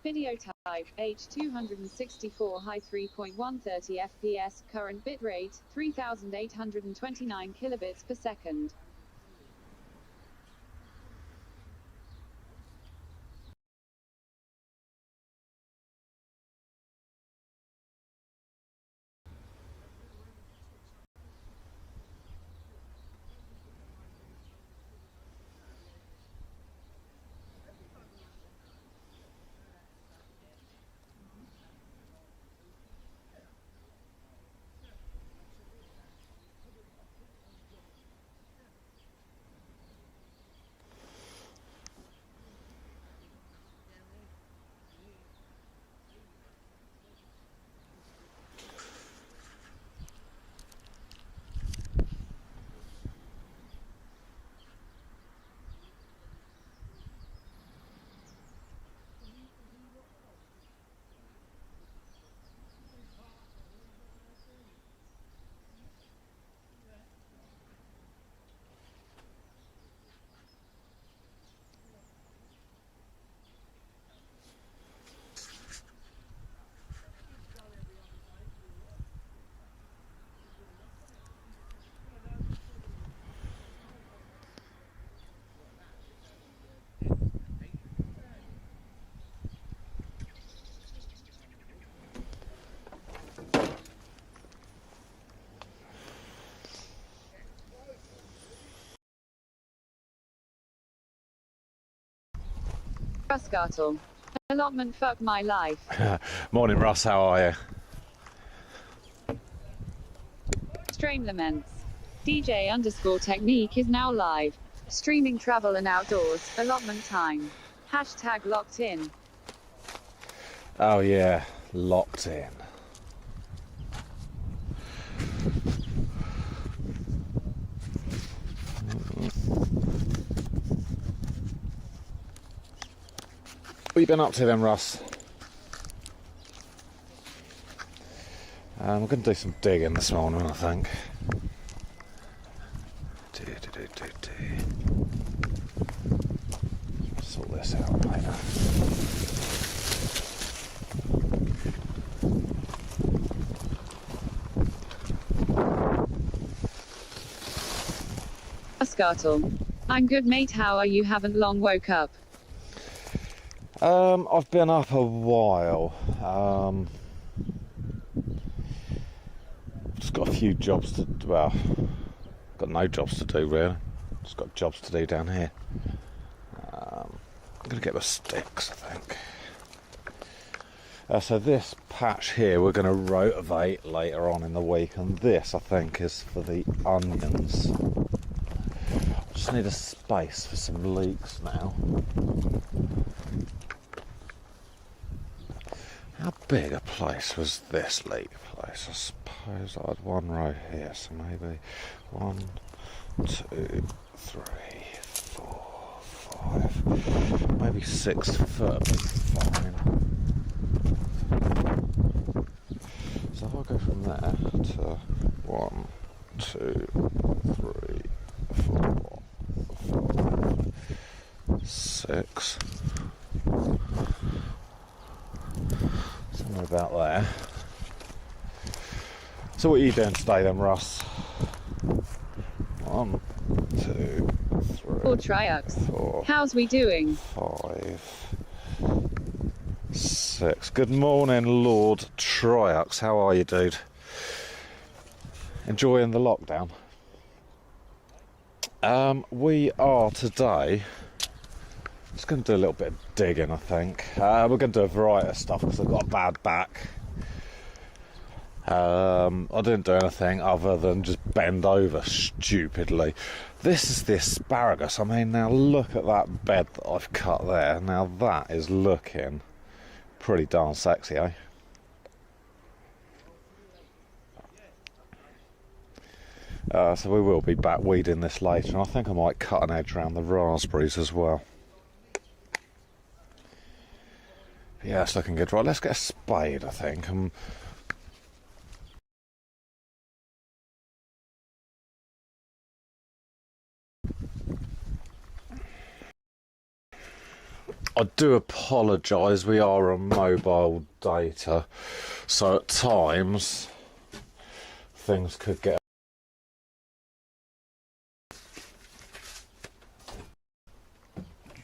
Video type H264 high 3.130 fps, current bitrate 3829 kilobits per second. Russ Gartle. Allotment fuck my life. Morning, Russ. How are you? Strain laments. DJ_technique is now live. Streaming travel and outdoors. Allotment time. Hashtag locked in. Oh yeah, locked in. What have you been up to then, Russ? We're going to do some digging this morning, I think. Sort this out later. Gartle. I'm good, mate. How are you? Haven't long woke up. I've been up a while. Just got a few jobs to do. Well, got no jobs to do really. Just got jobs to do down here. I'm going to get the sticks, I think. So this patch here we're going to rotivate later on in the week, and this I think is for the onions. Just need a space for some leeks now. How big a place was this leek place? I suppose I had one row here, so maybe 1, 2, 3, 4, 5, maybe 6 foot. Fine. So if I go from there to 1, 2, 3, 4, 5, 6. Somewhere about there. So what are you doing today then, Russ? 1, 2, 3, 4 Triux. 4. How's we doing? 5, 6. Good morning, Lord Triux. How are you, dude? Enjoying the lockdown? We are today just going to do a little bit of digging, I think. We're going to do a variety of stuff because I've got a bad back. I didn't do anything other than just bend over stupidly. This is the asparagus. I mean, now look at that bed that I've cut there. Now that is looking pretty darn sexy, eh? So we will be back weeding this later, and I think I might cut an edge around the raspberries as well. Yeah, it's looking good. Right, let's get a spade, I think. I do apologise, we are on mobile data, so at times things could get...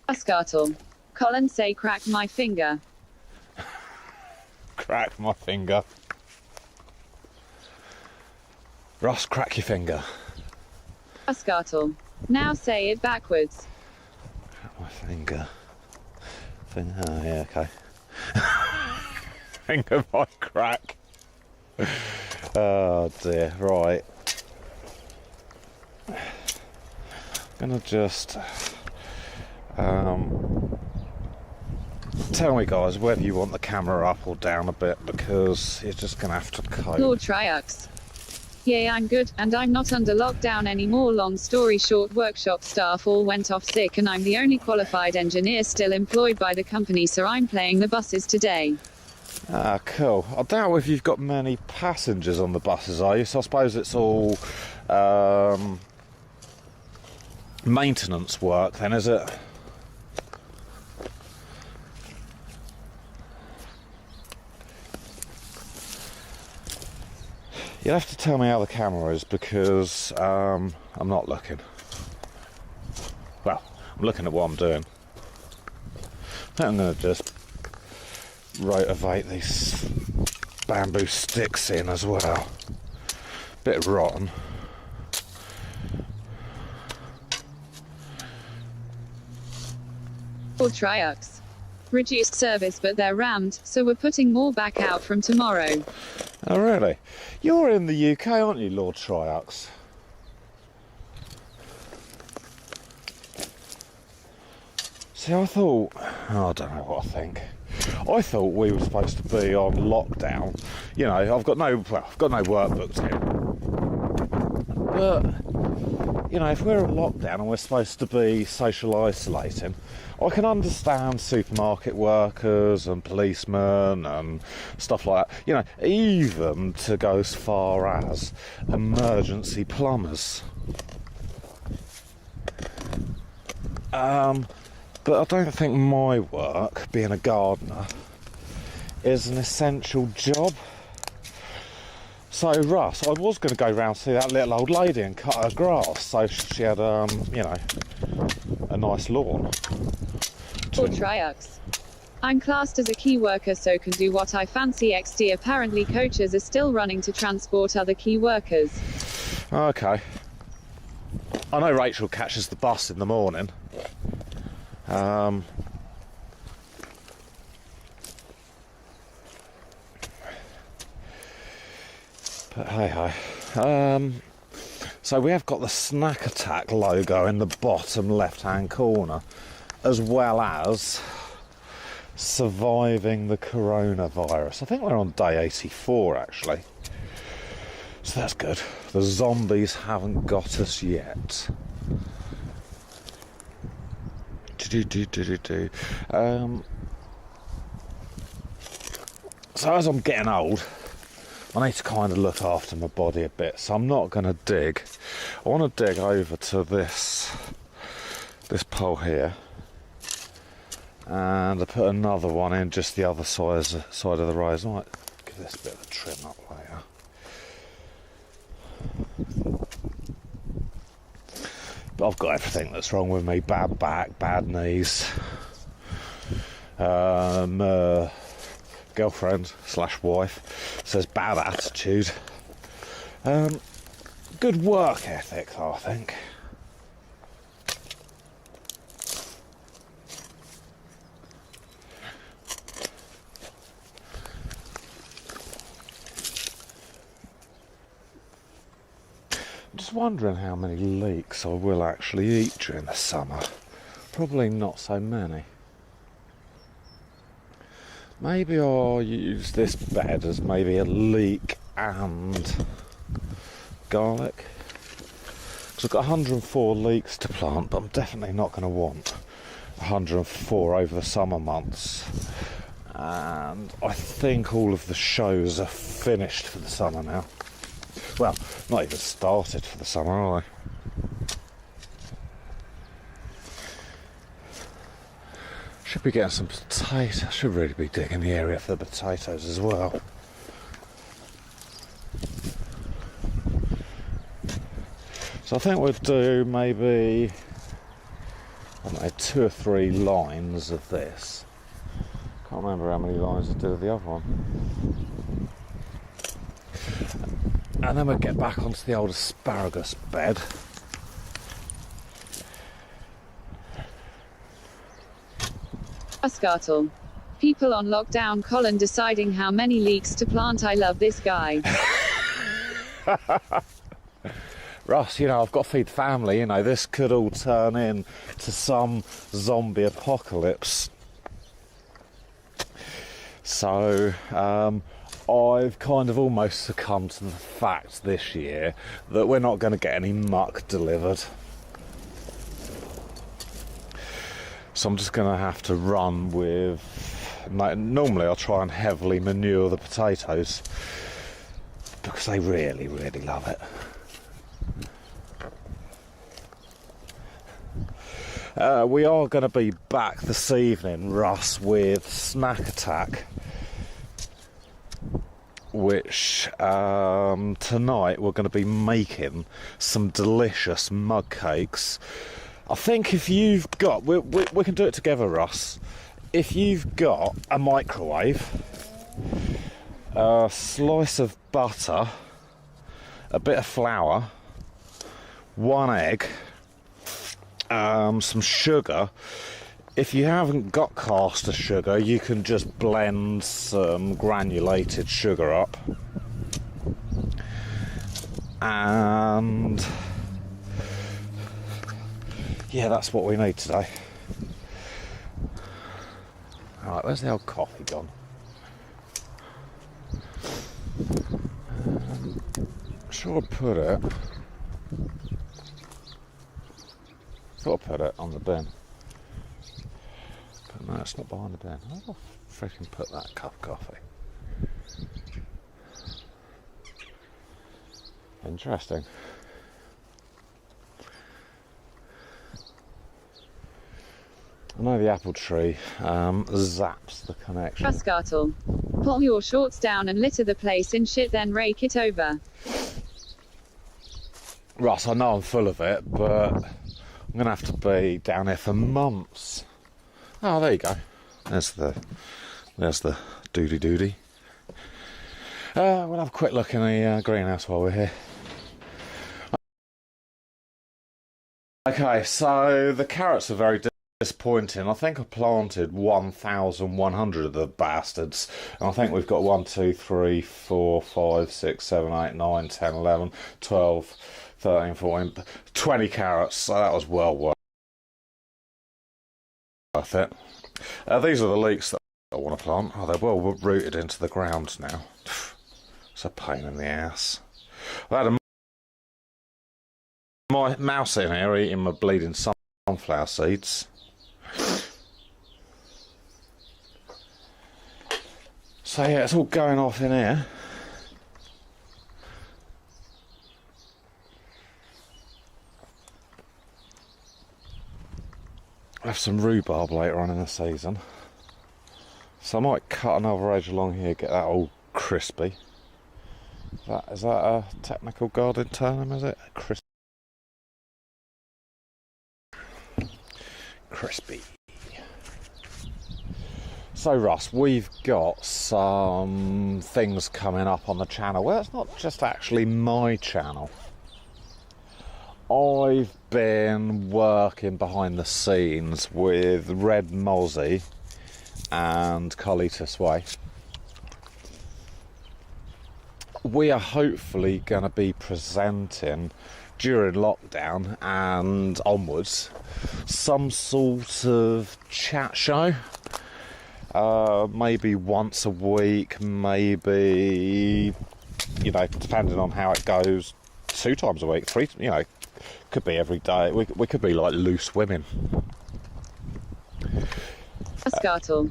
Ascartle. Colin say crack my finger. Crack my finger. Ross, crack your finger. Ascartle. Now say it backwards. Crack my finger. Finger, oh yeah, okay. Finger might crack. Oh dear, right. I'm gonna just tell me guys whether you want the camera up or down a bit, because you're just gonna have to cope. Lord Triux. Yeah, I'm good, and I'm not under lockdown anymore. Long story short, workshop staff all went off sick, and I'm the only qualified engineer still employed by the company, so I'm playing the buses today. Ah, cool. I doubt if you've got many passengers on the buses, are you? So I suppose it's all maintenance work then, is it? You'll have to tell me how the camera is, because I'm not looking. Well, I'm looking at what I'm doing. I think I'm going to just rotivate these bamboo sticks in as well. Bit rotten. Lord Triux. Reduced service, but they're rammed, so we're putting more back out from tomorrow. Oh really? You're in the UK, aren't you, Lord Triux? See, I thought... Oh, I don't know what I think. I thought we were supposed to be on lockdown. You know, I've got no work booked in. But, you know, if we're on lockdown and we're supposed to be social isolating, I can understand supermarket workers and policemen and stuff like that. You know, even to go as far as emergency plumbers. But I don't think my work, being a gardener, is an essential job. So, Russ, I was going to go round and see that little old lady and cut her grass so she had, you know, a nice lawn. Lord Triux. I'm classed as a key worker, so can do what I fancy. XD. Apparently coaches are still running to transport other key workers. Okay. I know Rachel catches the bus in the morning. But hey ho. So we have got the Snack Attack logo in the bottom left-hand corner, as well as surviving the coronavirus. I think we're on day 84 actually. So that's good. The zombies haven't got us yet. So as I'm getting old, I need to kind of look after my body a bit, so I'm not going to dig. I want to dig over to this pole here, and I put another one in just the other side of the road. I might give this a bit of a trim up later. But I've got everything that's wrong with me: bad back, bad knees, girlfriend / wife says bad attitude. Good work ethic though, I think. I'm just wondering how many leeks I will actually eat during the summer. Probably not so many. Maybe I'll use this bed as maybe a leek and garlic. Because I've got 104 leeks to plant, but I'm definitely not going to want 104 over the summer months. And I think all of the shows are finished for the summer now. Well, not even started for the summer, are they? Should be getting some potatoes. I should really be digging the area for the potatoes as well. So I think we'll do maybe, I don't know, 2 or 3 lines of this. Can't remember how many lines to do with the other one. And then we'll get back onto the old asparagus bed. Ascartle. People on lockdown. Colin deciding how many leeks to plant. I love this guy. Russ, you know, I've got to feed the family, you know, this could all turn into some zombie apocalypse. So, I've kind of almost succumbed to the fact this year that we're not going to get any muck delivered. So I'm just going to have to run with... Normally I'll try and heavily manure the potatoes because they really, really love it. We are going to be back this evening, Russ, with Snack Attack, which tonight we're going to be making some delicious mug cakes. I think if you've got, we can do it together, Russ. If you've got a microwave, a slice of butter, a bit of flour, 1 egg, some sugar. If you haven't got caster sugar, you can just blend some granulated sugar up. And yeah, that's what we need today. Alright, where's the old coffee gone? Sure, I'd put it. Thought I put it on the bin. But no, it's not behind the bin. I'll freaking put that cup of coffee. Interesting. I know the apple tree zaps the connection. Ascartle. Pull your shorts down and litter the place in shit, then rake it over. Russ, I know I'm full of it, but I'm going to have to be down here for months. Oh, there you go. There's the doody. We'll have a quick look in the greenhouse while we're here. Okay, so the carrots are very disappointing. I think I planted 1,100 of the bastards, and I think we've got 1, 2, 3, 4, 5, 6, 7, 8, 9, 10, 11, 12, 13, 14, 20 carrots. So that was well worth it. These are the leeks that I want to plant. Oh, they're well rooted into the ground now. It's a pain in the ass. I had my mouse in here eating my bleeding sunflower seeds. So yeah, it's all going off in here. I'll have some rhubarb later on in the season. So I might cut another edge along here, get that all crispy. Is that a technical garden term, is it? Crispy. So Russ, we've got some things coming up on the channel. Well, it's not just actually my channel. I've been working behind the scenes with Red Mozzie and Carlitos Way. We are hopefully going to be presenting during lockdown and onwards some sort of chat show. Maybe once a week, maybe, you know, depending on how it goes, 2 times a week, 3, you know, could be every day. We could be like loose women. Ascartle.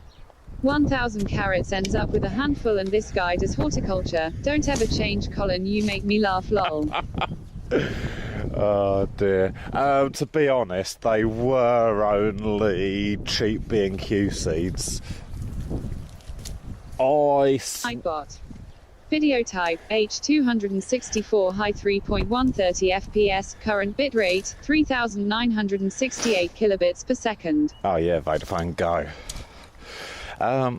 1,000 carrots ends up with a handful, and this guy does horticulture. Don't ever change, Colin, you make me laugh, lol. Oh dear. To be honest, they were only cheap B&Q seeds. I got video type H264 high 3.130 FPS, current bitrate 3968 kilobits per second. Oh yeah, Vodafone Go.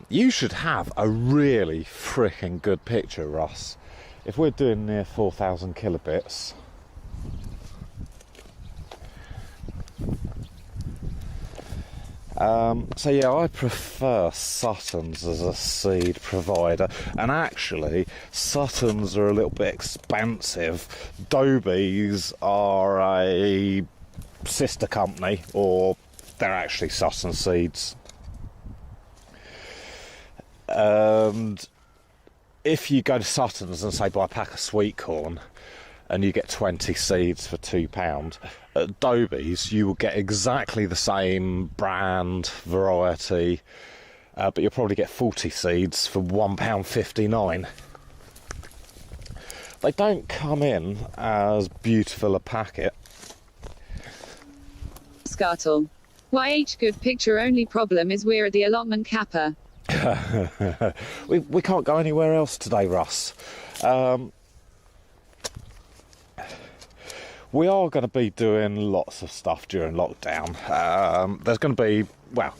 You should have a really freaking good picture, Ross. If we're doing near 4,000 kilobits. So yeah, I prefer Sutton's as a seed provider, and actually Sutton's are a little bit expensive. Dobies are a sister company, or they're actually Sutton seeds. And if you go to Sutton's and say buy a pack of sweet corn and you get 20 seeds for £2, at Dobies you will get exactly the same brand, variety, but you'll probably get 40 seeds for £1.59. They don't come in as beautiful a packet. Scartle. YH good picture, only problem is we're at the allotment capper. we can't go anywhere else today, Russ. We are going to be doing lots of stuff during lockdown. There's going to be, well,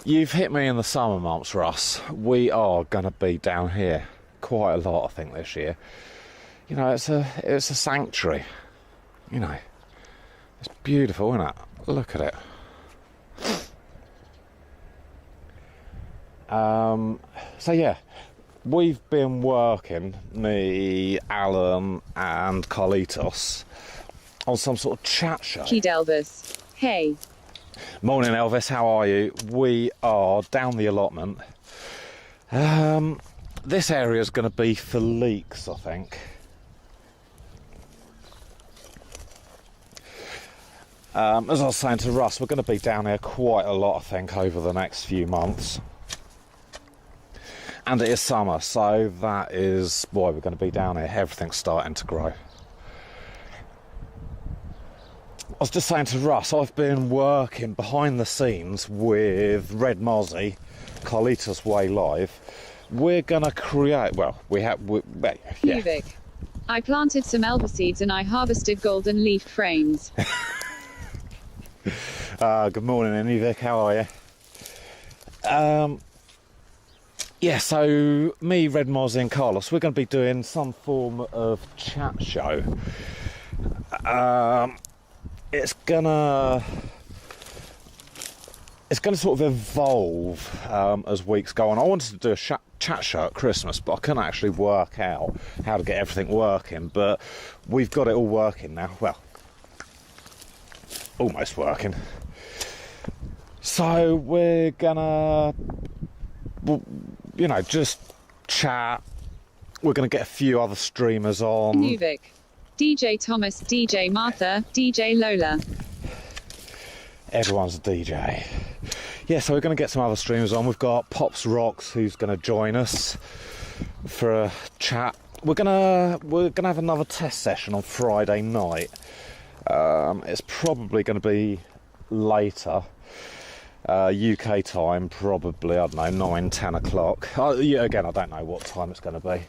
you've hit me in the summer months, Russ. We are going to be down here quite a lot, I think, this year. You know, it's a sanctuary. You know, it's beautiful, isn't it? Look at it. So yeah, we've been working, me, Alan and Carlitos, on some sort of chat show. Kid Elvis. Hey. Morning, Elvis, how are you? We are down the allotment. This area is going to be for leeks, I think. As I was saying to Russ, we're going to be down here quite a lot, I think, over the next few months. And it is summer, so that is why we're going to be down here. Everything's starting to grow. I was just saying to Russ, I've been working behind the scenes with Red Mozzie, Carlitos Way Live. We're going to create, well, yeah. Nuvik. I planted some elva seeds and I harvested golden leaf frames. Good morning, Nuvik, how are you? Yeah, so me, Red Mozzie and Carlos, we're going to be doing some form of chat show. It's gonna sort of evolve as weeks go on. I wanted to do a chat show at Christmas, but I couldn't actually work out how to get everything working. But we've got it all working now. Well, almost working. So we're gonna, you know, just chat. We're gonna get a few other streamers on. Nuvik. DJ Thomas, DJ Martha, DJ Lola. Everyone's a DJ. Yeah, so we're going to get some other streamers on. We've got Pops Rocks, who's going to join us for a chat. We're gonna have another test session on Friday night. It's probably going to be later, UK time, probably, I don't know, 9, 10 o'clock. Yeah, again, I don't know what time it's going to be.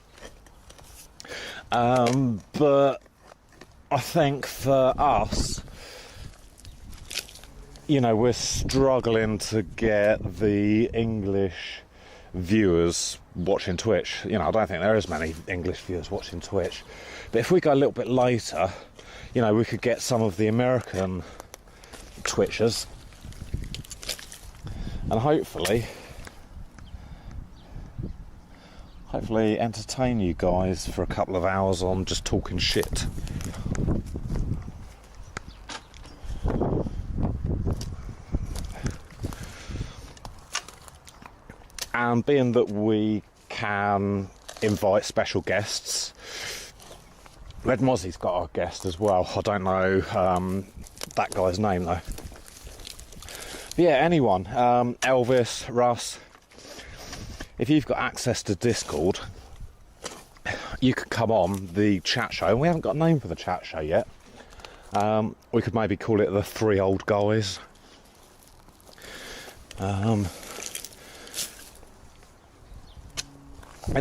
But I think for us, you know, we're struggling to get the English viewers watching Twitch. You know, I don't think there is many English viewers watching Twitch. But if we go a little bit later, you know, we could get some of the American Twitchers. And hopefully entertain you guys for a couple of hours on just talking shit. And being that we can invite special guests, Red Mozzie's got our guest as well. I don't know that guy's name though. But yeah, anyone, Elvis, Russ, if you've got access to Discord, you could come on the chat show. We haven't got a name for the chat show yet. We could maybe call it the Three Old Guys. In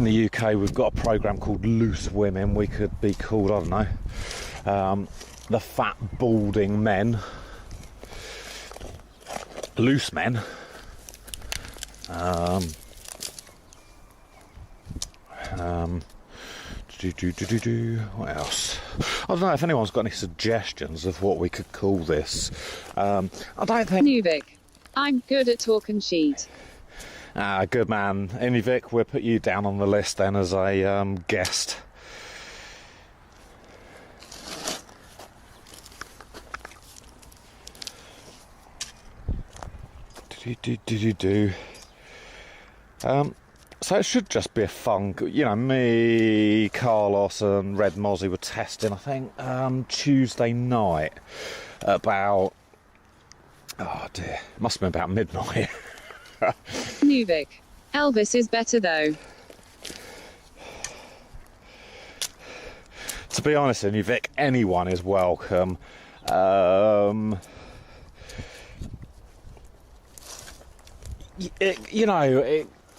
the UK, we've got a programme called Loose Women. We could be called, I don't know, the Fat Balding Men. Loose Men. What else? I don't know if anyone's got any suggestions of what we could call this. I don't think... Nuvik. I'm good at talk and cheat. Good man. Inuvik, we'll put you down on the list then as a guest. So it should just be a fun, you know, me, Carlos and Red Mozzie were testing, I think, Tuesday night about, oh dear, it must have been about midnight. Nuvik. Elvis is better though. To be honest, Inuvik, anyone is welcome.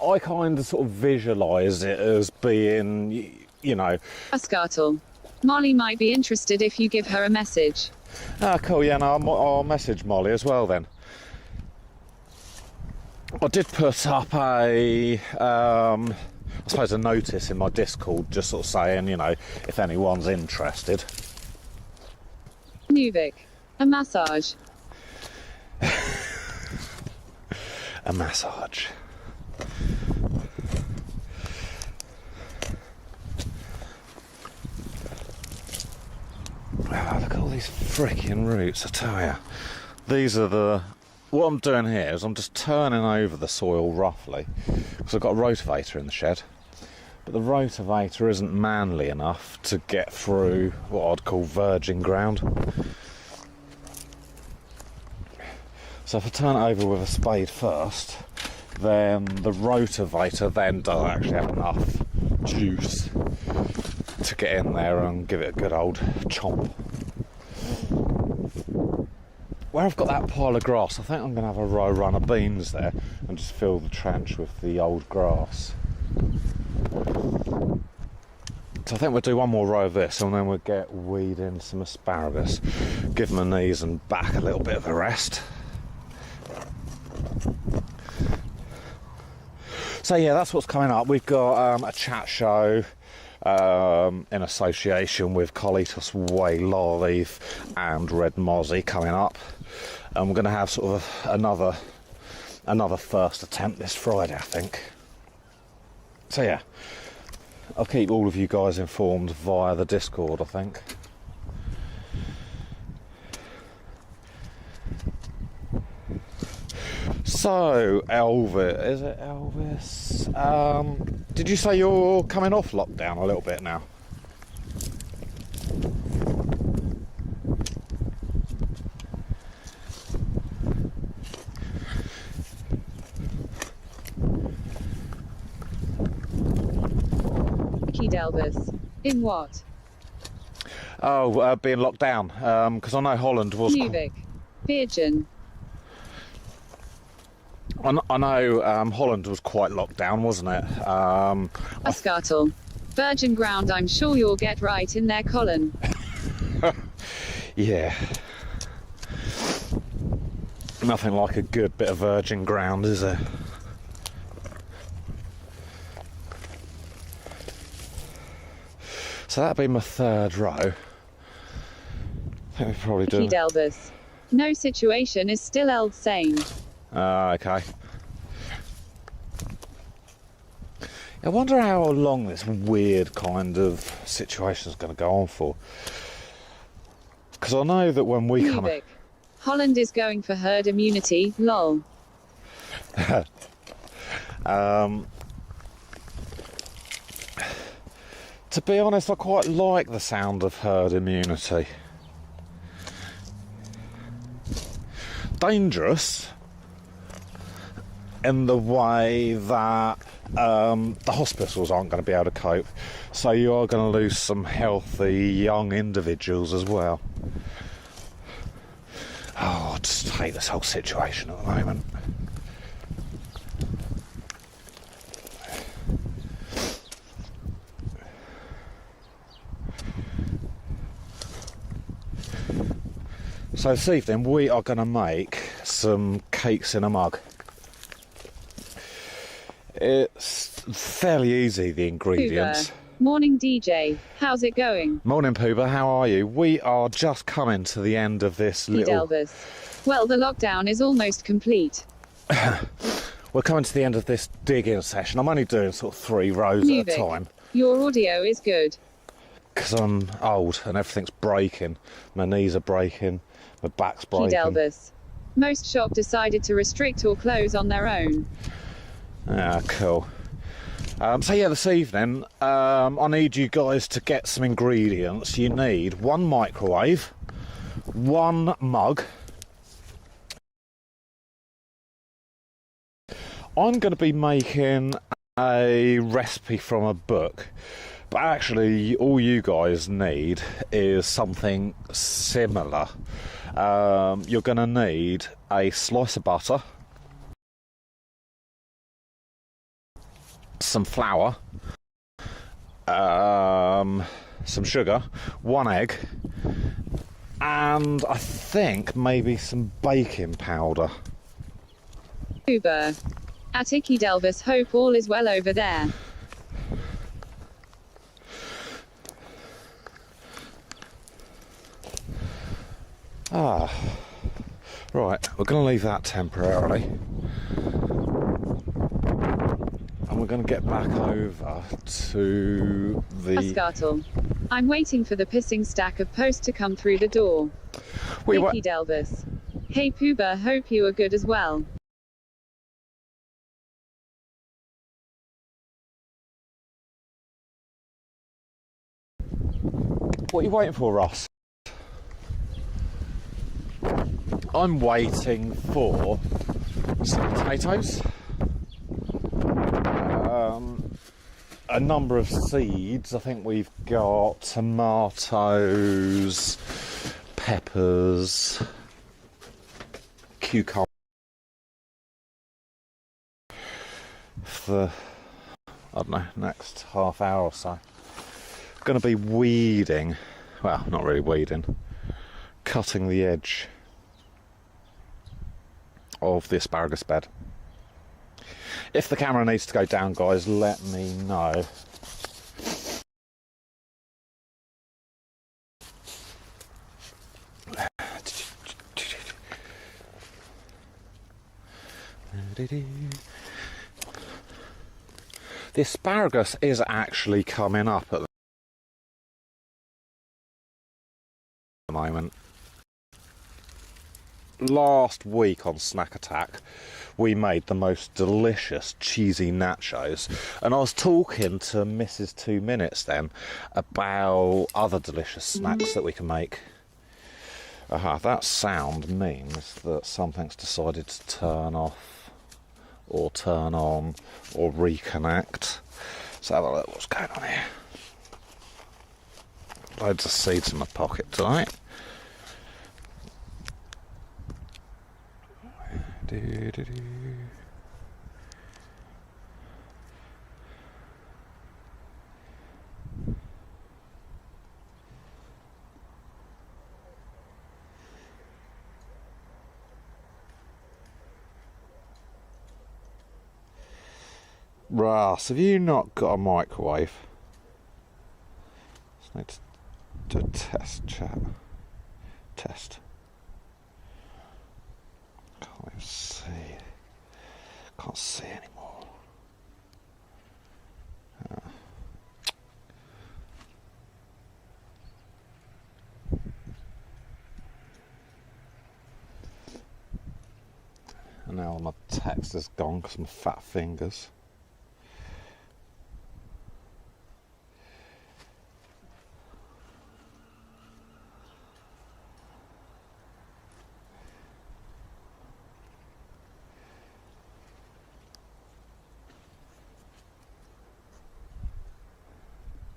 I kind of sort of visualise it as being, you know... Ascartle. Molly might be interested if you give her a message. Ah, cool, yeah, no, I'll message Molly as well then. I did put up I suppose a notice in my Discord just sort of saying, you know, if anyone's interested. Nuvik. A massage. A massage. Wow, look at all these freaking roots, I tell you. These are the... What I'm doing here is I'm just turning over the soil roughly, because I've got a rotavator in the shed. But the rotavator isn't manly enough to get through what I'd call virgin ground. So if I turn it over with a spade first, then the rotavator then does actually have enough juice to get in there and give it a good old chomp. Where I've got that pile of grass, I think I'm going to have a run of beans there and just fill the trench with the old grass. So I think we'll do one more row of this and then we'll get weed in some asparagus. Give my knees and back a little bit of a rest. So yeah, that's what's coming up. We've got a chat show in association with Carlitos Way Live and Red Mozzie coming up. And we're going to have sort of another first attempt this Friday, I think. So yeah, I'll keep all of you guys informed via the Discord, I think. So, Elvis, is it Elvis? Did you say you're coming off lockdown a little bit now? Vicky Delvis. In what? Oh, being locked down. Because I know Holland was... Nuvik. Virgin. I know Holland was quite locked down, wasn't it? Ascartle. Virgin ground, I'm sure you'll get right in there, Colin. Yeah. Nothing like a good bit of virgin ground, is there? So that'd be my third row. I think we probably do. Vicky Delvis. No situation is still held same. Okay. I wonder how long this weird kind of situation is going to go on for. Because I know that when we come... Nuvik. Holland is going for herd immunity, lol. To be honest, I quite like the sound of herd immunity. Dangerous in the way that the hospitals aren't going to be able to cope, so you are going to lose some healthy young individuals as well. Oh, I just hate this whole situation at the moment. So this evening we are going to make some cakes in a mug. It's fairly easy, the ingredients. Pooba. Morning DJ, how's it going? Morning Pooba, how are you? We are just coming to the end of this little... Elvis. Well, the lockdown is almost complete. We're coming to the end of this digging session. I'm only doing sort of 3 rows at a time. Your audio is good. Because I'm old and everything's breaking. My knees are breaking, my back's breaking. Elvis. Most shops decided to restrict or close on their own. Ah, cool. So yeah, this evening, I need you guys to get some ingredients. You need 1 microwave, 1 mug. I'm going to be making a recipe from a book, but actually all you guys need is something similar. You're going to need a slice of butter, some flour, some sugar, 1 egg, and I think maybe some baking powder. Uber. At Icky Delvis, hope all is well over there. Ah, right, we're going to leave that temporarily. And we're going to get back over to the... Ascartle. I'm waiting for the pissing stack of post to come through the door. Icky Delvis. Hey Pooba, hope you are good as well. What are you waiting for, Ross? I'm waiting for some potatoes, a number of seeds. I think we've got tomatoes, peppers, cucumber. For, I don't know, next half hour or so. Going to be weeding, well, not really weeding, cutting the edge of the asparagus bed. If the camera needs to go down, guys, let me know. The asparagus is actually coming up at the moment. Last week on Snack Attack we made the most delicious cheesy nachos, and I was talking to Mrs. 2 Minutes then about other delicious snacks that we can make. That sound means that something's decided to turn off or turn on or reconnect. Let's have a look what's going on here. Loads of seeds in my pocket tonight. Ross, have you not got a microwave? Just need to do a test, chat. Test. Can't even see. Can't see anymore. And now all my text is gone because of my fat fingers.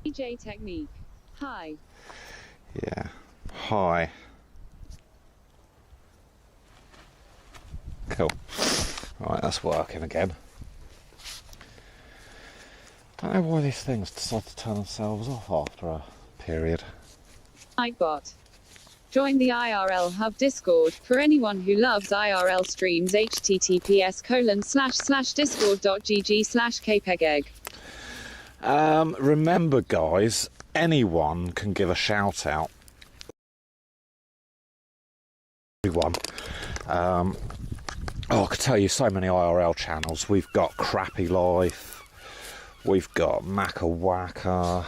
DJ Technique. Hi. Yeah. Hi. Cool. Right, that's working again. Don't know why these things decide to turn themselves off after a period. iBot. Join the IRL Hub Discord. For anyone who loves IRL streams, https://discord.gg/kpegegg. Remember, guys, anyone can give a shout out. Everyone. I could tell you so many IRL channels. We've got Crappy Life. We've got Macawaka.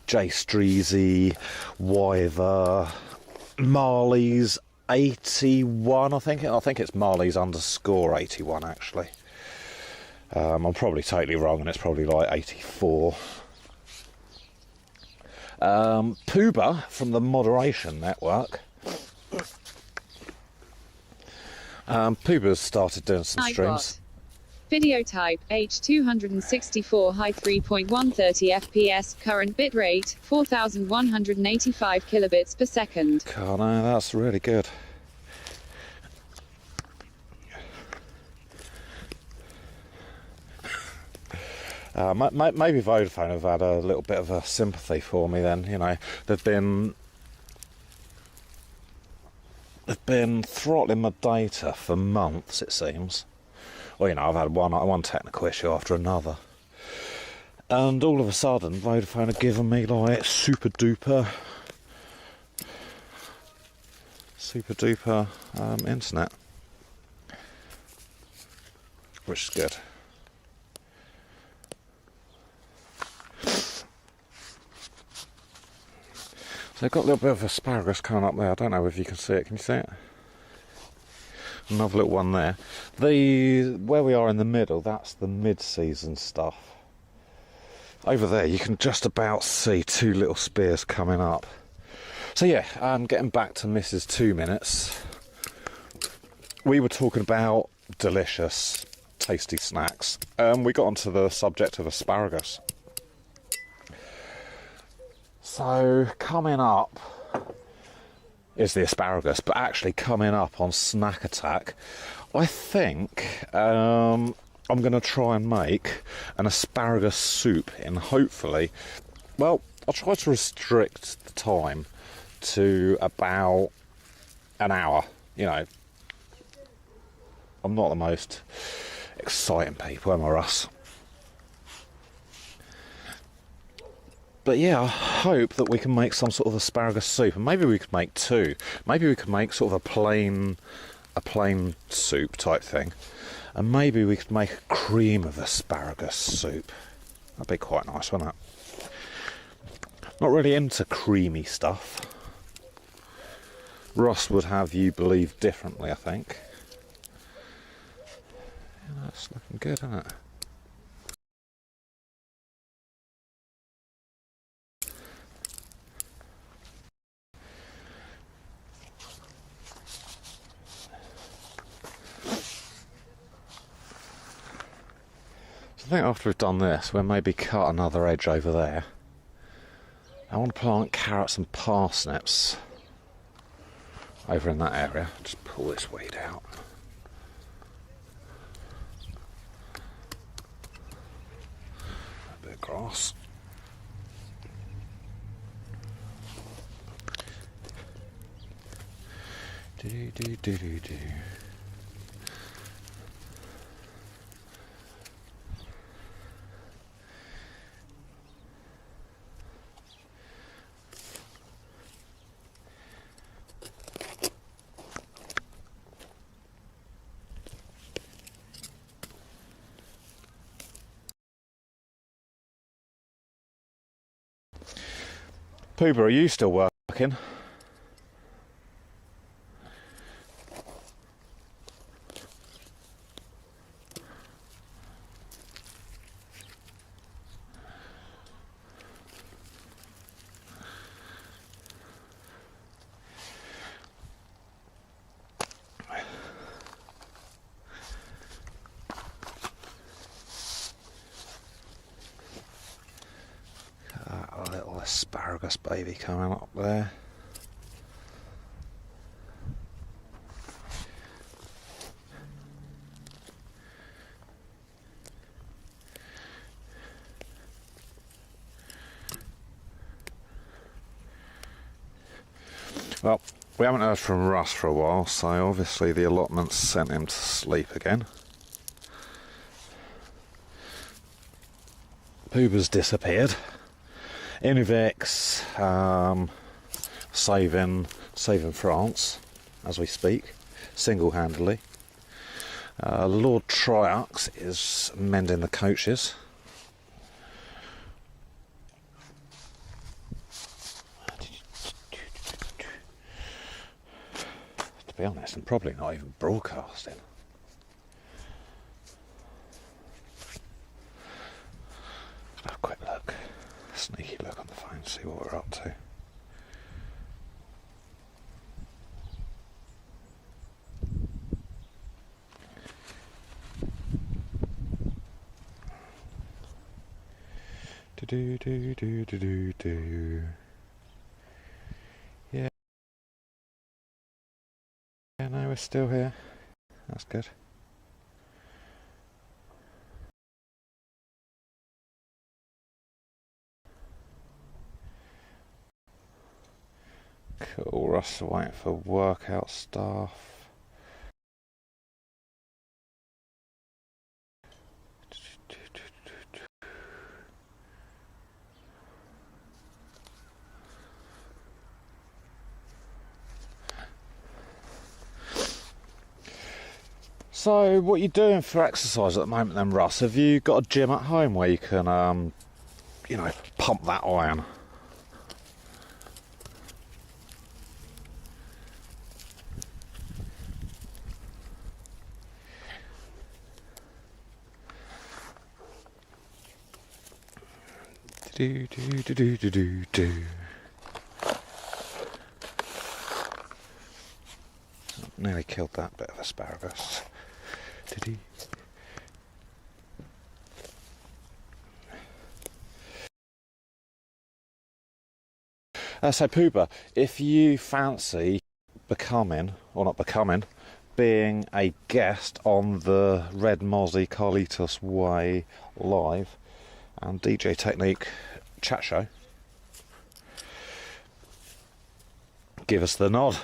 Jay Streezy, Wyver, Marley's 81, I think it's Marley's _81 actually. I'm probably totally wrong, and it's probably like 84. Pooba from the Moderation Network. Pooba's started doing some streams. Video type H264 high 3.130 FPS, current bitrate 4185 kilobits per second. God, no, that's really good. Maybe Vodafone have had a little bit of a sympathy for me then. You know, they've been throttling my data for months, it seems. Well, you know, I've had one technical issue after another, and all of a sudden Vodafone have given me like super duper internet, which is good. So they've got a little bit of asparagus coming up there. I don't know if you can see it. Can you see it? Another little one there. Where we are in the middle, that's the mid-season stuff. Over there, you can just about see two little spears coming up. So yeah, getting back to Mrs. 2 Minutes. We were talking about delicious, tasty snacks. We got onto the subject of asparagus. So coming up is the asparagus, but actually coming up on Snack Attack, I think I'm going to try and make an asparagus soup in, hopefully, well, I'll try to restrict the time to about an hour. You know, I'm not the most exciting people, am I, Russ? But yeah, I hope that we can make some sort of asparagus soup, and maybe we could make two. Maybe we could make sort of a plain soup type thing, and maybe we could make a cream of asparagus soup. That'd be quite nice, wouldn't it? Not really into creamy stuff. Ross would have you believe differently, I think. Yeah, that's looking good, isn't it? I think after we've done this, we'll maybe cut another edge over there. I want to plant carrots and parsnips over in that area. Just pull this weed out. A bit of grass. Do. Pooba, are you still working? A little asparagus baby coming up there. Well, we haven't heard from Russ for a while, so obviously the allotments sent him to sleep again. Pooba's disappeared. Inuvix saving France as we speak, single-handedly. Lord Triux is mending the coaches. To be honest, I'm probably not even broadcasting. Have a quick look, sneaky look on the phone, see what we're up to. Do. Yeah. Yeah, no, we're still here. That's good. Cool, Russ waiting for workout staff. So, what are you doing for exercise at the moment then, Russ? Have you got a gym at home where you can, you know, pump that iron? Do. Nearly killed that bit of asparagus. Did he? So Pooba, if you fancy becoming, or not becoming, being a guest on the Red Mozzie Carlitos Way live and DJ Technique chat show, give us the nod.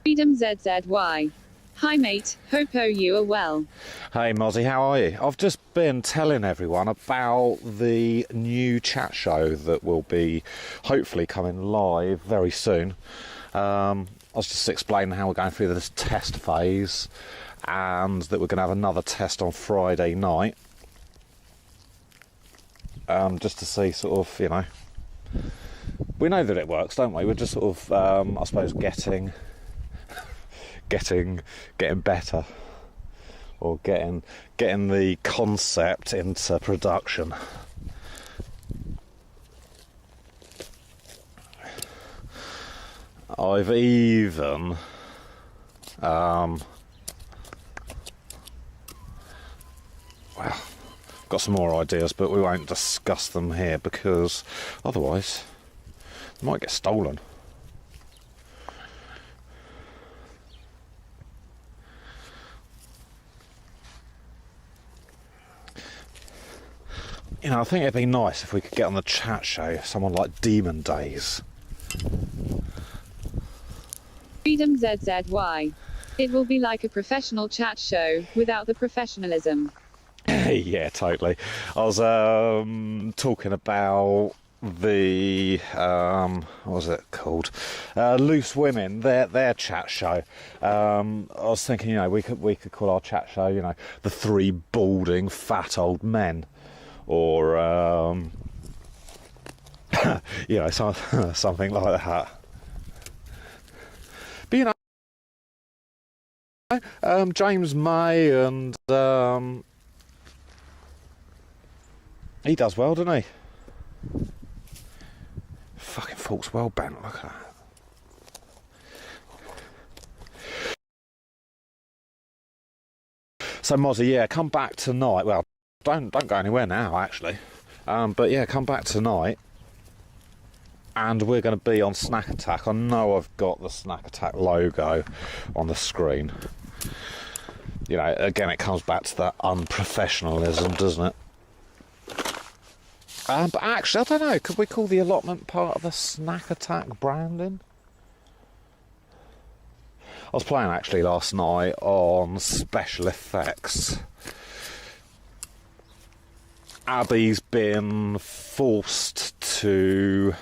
Freedom ZZY. Hi mate, hope you are well. Hey Mozzie, how are you? I've just been telling everyone about the new chat show that will be hopefully coming live very soon. I was just explaining how we're going through this test phase and that we're going to have another test on Friday night. Just to see sort of, you know, we know that it works, don't we? We're just sort of, I suppose, getting better, or getting the concept into production. I've even well, got some more ideas, but we won't discuss them here because otherwise they might get stolen. You know, I think it'd be nice if we could get on the chat show someone like Demon Days. Freedom ZZY. It will be like a professional chat show, without the professionalism. Yeah, totally. I was talking about the what was it called? Loose Women, their chat show. I was thinking, you know, we could call our chat show, you know, the Three Balding Fat Old Men, or you know, something like that. But you know, James May, and he does well, doesn't he? Fucking fork's well bent, look at that. So Mozzie, yeah, come back tonight. Well, don't go anywhere now, actually. But yeah, come back tonight, and we're going to be on Snack Attack. I know I've got the Snack Attack logo on the screen. You know, again, it comes back to that unprofessionalism, doesn't it? But actually, I don't know. Could we call the allotment part of the Snack Attack branding? I was playing actually last night on special effects. Abby's been forced to,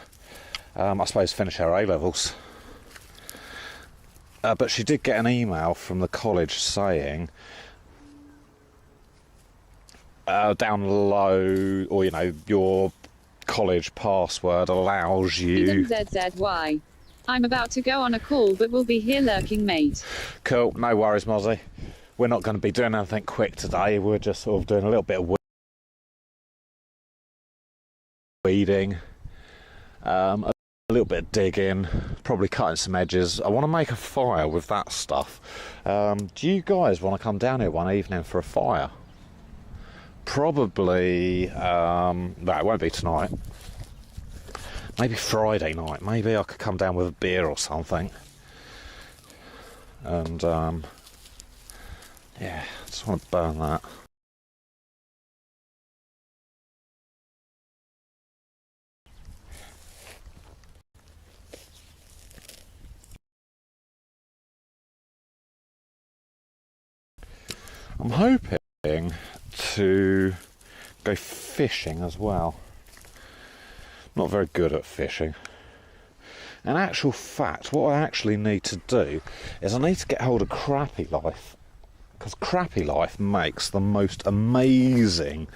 I suppose, finish her A-levels. But she did get an email from the college saying, download, or, you know, your college password allows you... ZZY. I'm about to go on a call, but we'll be here lurking, mate. Cool, no worries, Mozzie. We're not going to be doing anything quick today. We're just sort of doing a little bit of weeding, a little bit of digging, probably cutting some edges. I want to make a fire with that stuff. Do you guys want to come down here one evening for a fire? Probably, no, it won't be tonight. Maybe Friday night. Maybe I could come down with a beer or something. And, yeah, I just want to burn that. I'm hoping to go fishing as well. Not very good at fishing. In actual fact, what I actually need to do is I need to get hold of Crappy Life, because Crappy Life makes the most amazing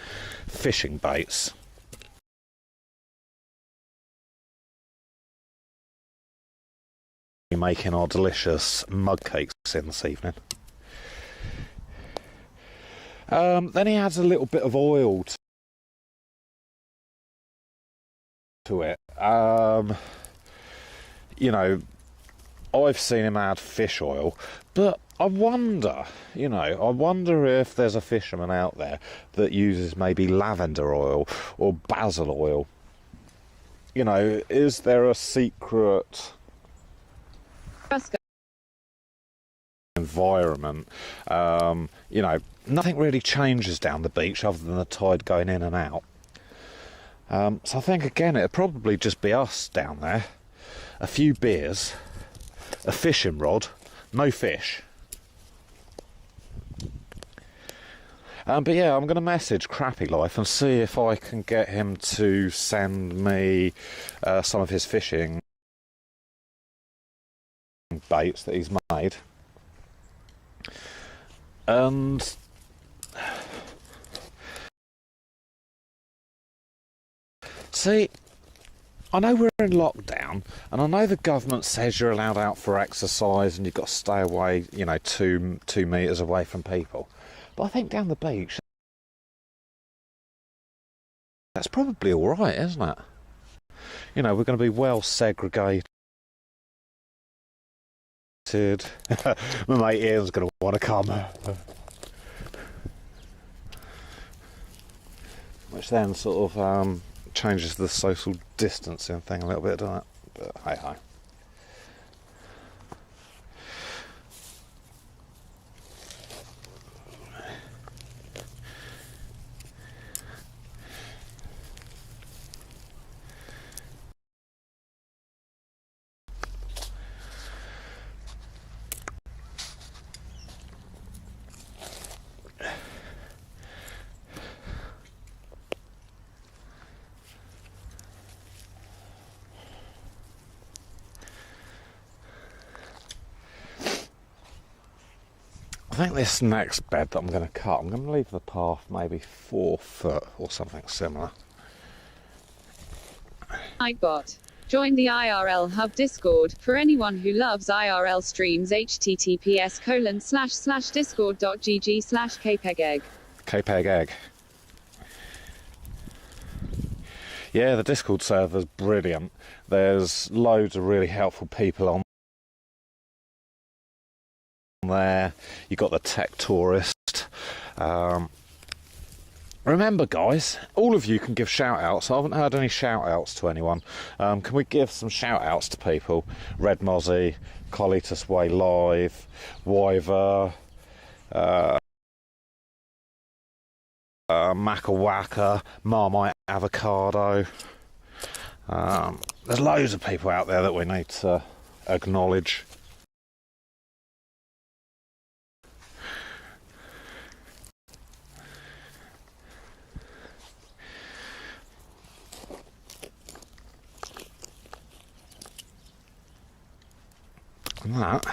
fishing baits. We're making our delicious mug cakes in this evening. Then he adds a little bit of oil to it. You know, I've seen him add fish oil, but I wonder if there's a fisherman out there that uses maybe lavender oil or basil oil. You know, is there a secret environment? You know, nothing really changes down the beach other than the tide going in and out. So I think, again, it'd probably just be us down there. A few beers, a fishing rod, no fish. But yeah, I'm going to message Crappy Life and see if I can get him to send me some of his fishing baits that he's made. And... see, I know we're in lockdown, and I know the government says you're allowed out for exercise and you've got to stay away, you know, 2 metres away from people. But I think down the beach, that's probably all right, isn't it? You know, we're going to be well segregated. My mate Ian's going to want to come. Which then sort of... changes the social distancing thing a little bit, doesn't it? But hey ho. I think this next bed that I'm going to cut, I'm going to leave the path maybe 4 foot or something similar. I got Join the IRL Hub Discord. For anyone who loves IRL streams, https://discord.gg/kpegegg. KPEG egg. Yeah, the Discord server's brilliant. There's loads of really helpful people on there. You got the tech tourist. Remember, guys, all of you can give shout outs. I haven't heard any shout outs to anyone. Can we give some shout outs to people? Red Mozzie, Colitus Way Live, Wyver, Macawaka, Marmite Avocado. There's loads of people out there that we need to acknowledge. And that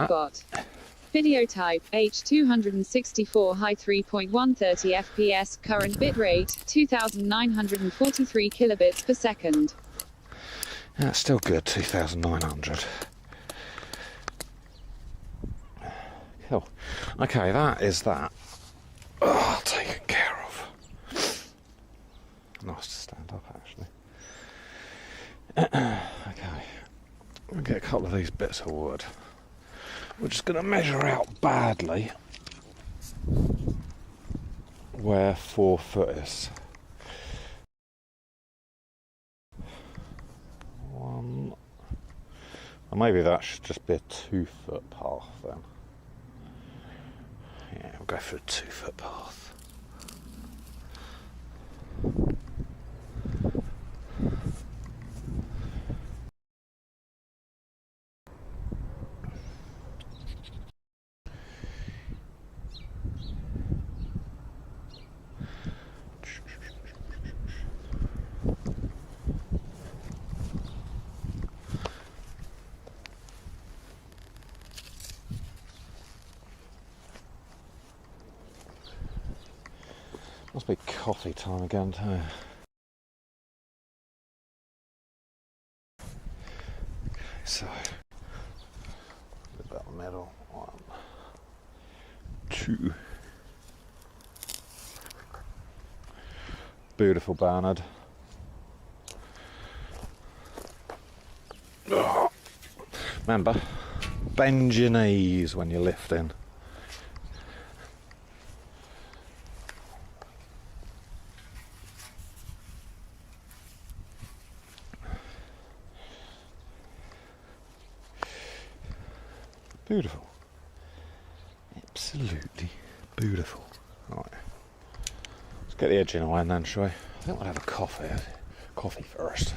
Bot. Video type H264 high 3.130 FPS, current bitrate 2943 kilobits per second. That's still good, 2,900. Cool. Okay, that is that. Oh, taken care of. Nice to stand up, actually. Okay. We'll get a couple of these bits of wood. We're just going to measure out badly where 4 foot is. 1. Or maybe that should just be a 2 foot path then. Yeah, we'll go for a 2 foot path. Must be coffee time again too. Okay, so about middle 1, 2. Beautiful Bernard. Oh. Remember, bend your knees when you're lifting. Beautiful. Absolutely beautiful. Right. Let's get the edge in iron then, shall we? I think we'll have a coffee. Coffee first.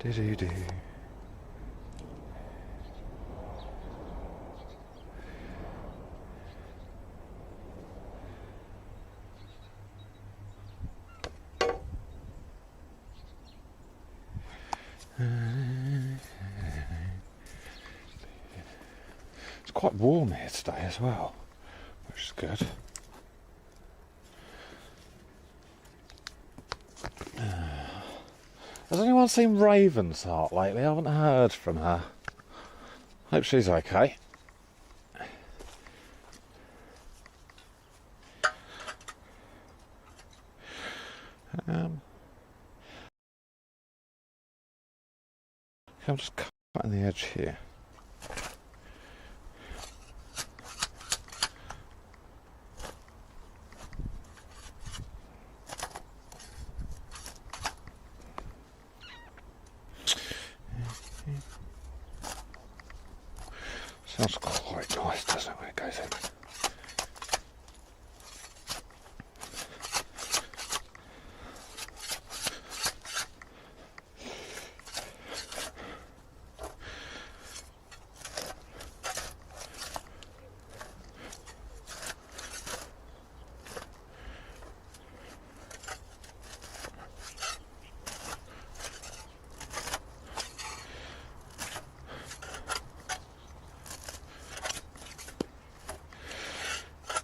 Do-do-do. It's quite warm here today as well, which is good. Has anyone seen Ravensheart lately? I haven't heard from her. Hope she's okay. I'm just cutting the edge here. Sounds quite nice, doesn't it, when it goes in?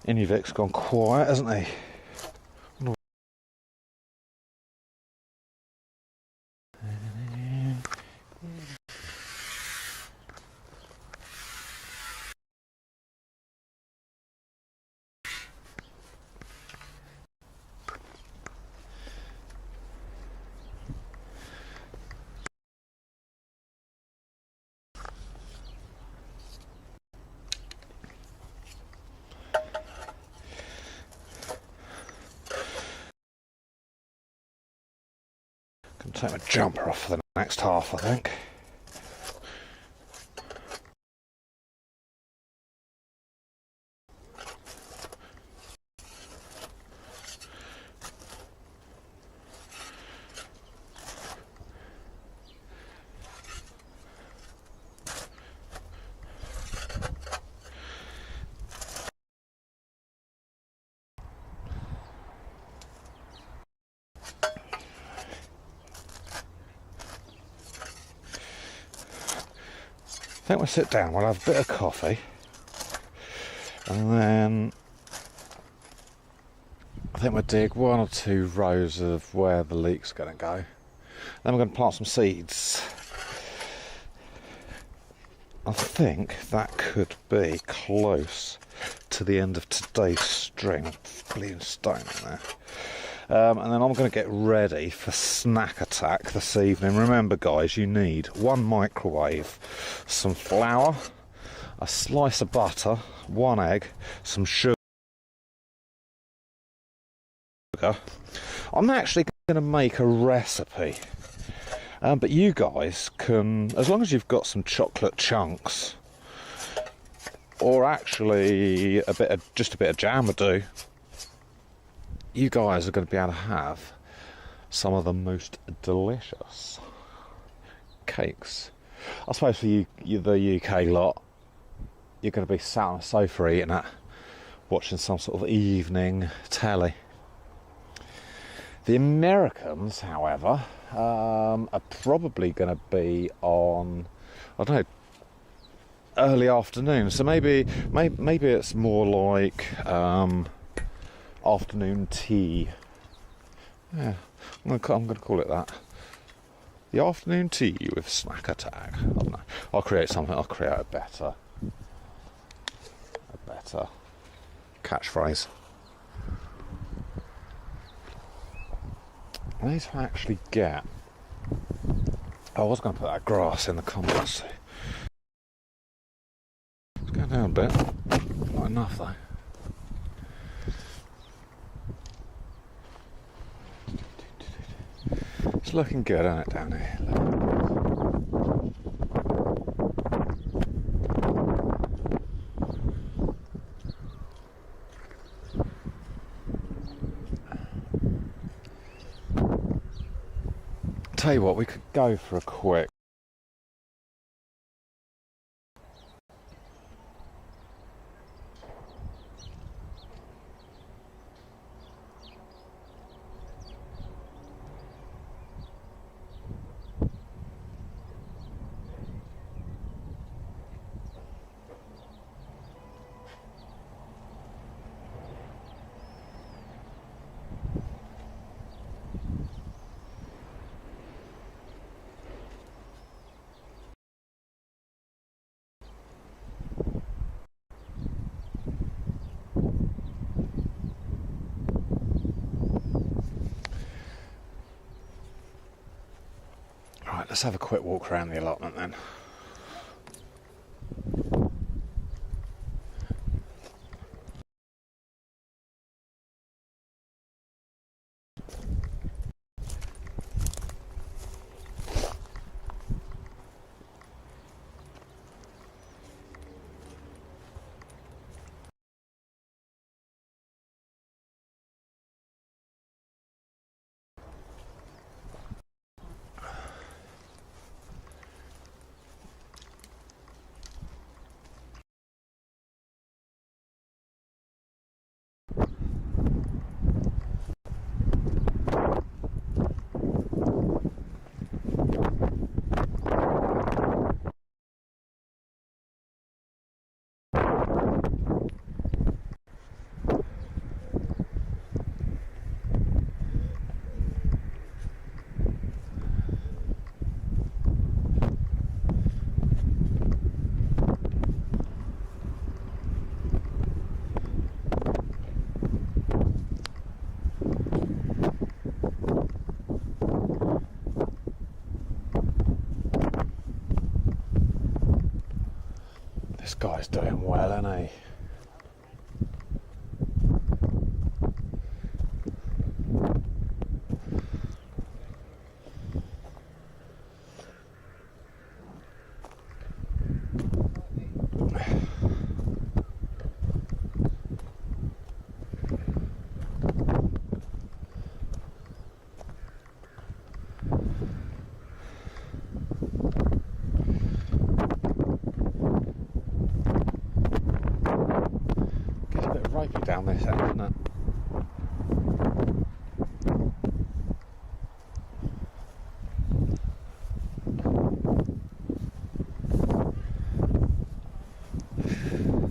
Inuvic's gone quiet, hasn't he? Can take my jumper off for the next half, I think. I think we'll sit down, we'll have a bit of coffee, and then I think we'll dig 1 or 2 rows of where the leak's going to go. Then we're going to plant some seeds. I think that could be close to the end of today's string. Bleeding stone in there. And then I'm going to get ready for snack attack this evening. Remember guys, you need 1 microwave, some flour, a slice of butter, 1 egg, some sugar. I'm actually going to make a recipe, but you guys can, as long as you've got some chocolate chunks, or actually just a bit of jam would do, you guys are going to be able to have some of the most delicious cakes. I suppose for you the UK lot, you're going to be sat on a sofa eating it, watching some sort of evening telly. The Americans, however, are probably going to be on, I don't know, early afternoon. So maybe it's more like afternoon tea. Yeah, I'm going to call it that. The afternoon tea with snack attack. I don't know. I'll create something. I'll create a better catchphrase. I need to actually get. I was going to put that grass in the compost. It's going down a bit. Not enough though. It's looking good, isn't it, down here? Tell you what, we could go for a quick. Right, let's have a quick walk around the allotment then. guy's doing well, isn't he? Gets a bit ropey down this end, doesn't it?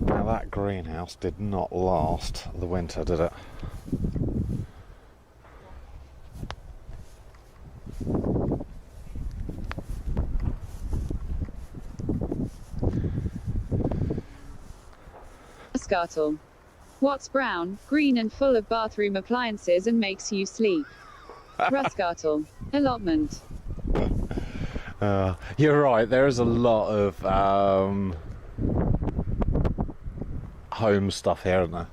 Now that greenhouse did not last the winter, did it? Rascatle. What's brown, green and full of bathroom appliances and makes you sleep? Rascatle. Allotment. You're right, there is a lot of home stuff here, isn't there?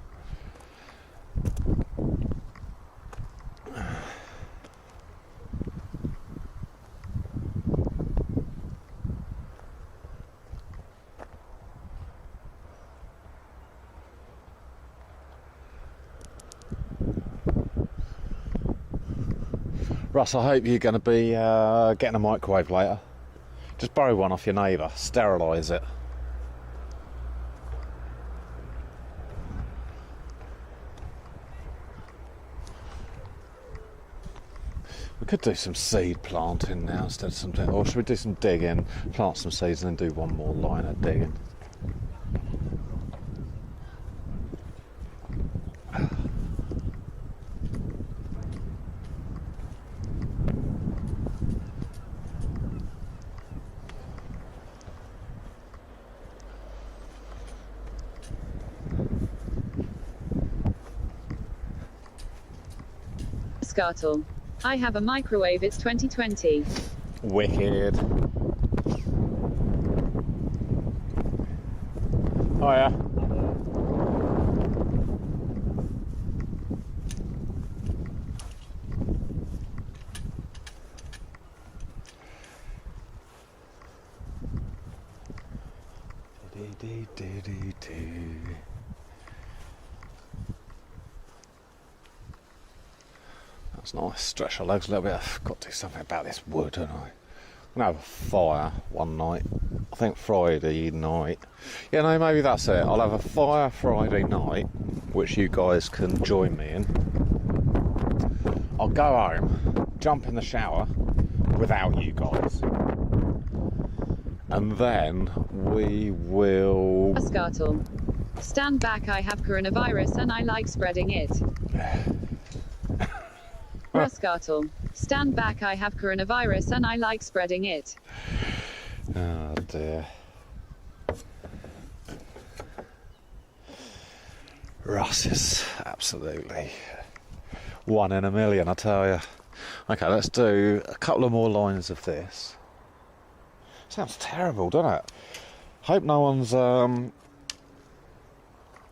Russ, I hope you're going to be getting a microwave later. Just borrow one off your neighbour, sterilise it. We could do some seed planting now instead of something, or should we do some digging, plant some seeds and then do one more line of digging? Rascatle. I have a microwave, it's 2020. Wicked. Oh yeah. That's nice. Stretch our legs a little bit. I've got to do something about this wood, haven't I? I'm gonna have a fire one night. I think Friday night. Yeah, no, maybe that's it. I'll have a fire Friday night, which you guys can join me in. I'll go home, jump in the shower without you guys, and then we will. Rascatle. Stand back, I have coronavirus and I like spreading it. Rascatle. Stand back, I have coronavirus and I like spreading it. Oh dear. Russ is absolutely one in a million, I tell you. Okay, let's do a couple of more lines of this. Sounds terrible, doesn't it? Hope no one's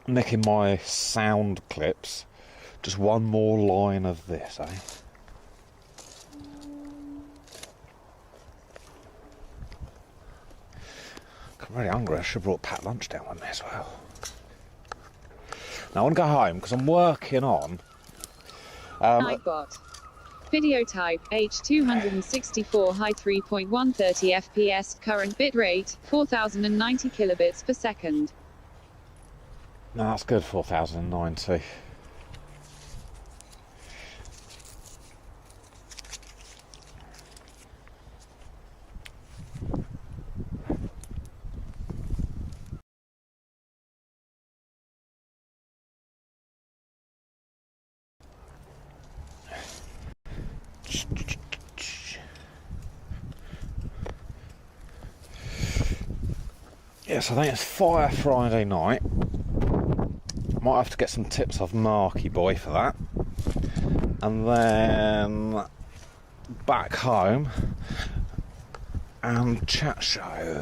nicking my sound clips. Just one more line of this, eh? I'm really hungry. I should have brought Pat lunch down with me as well. Now I want to go home because I'm working on. Nightbot. Video type H264 high 3.130 FPS, current bitrate 4090 kilobits per second. No, that's good. 4090. Yes, I think it's Fire Friday night. Might have to get some tips off Marky Boy for that. And then back home and chat show.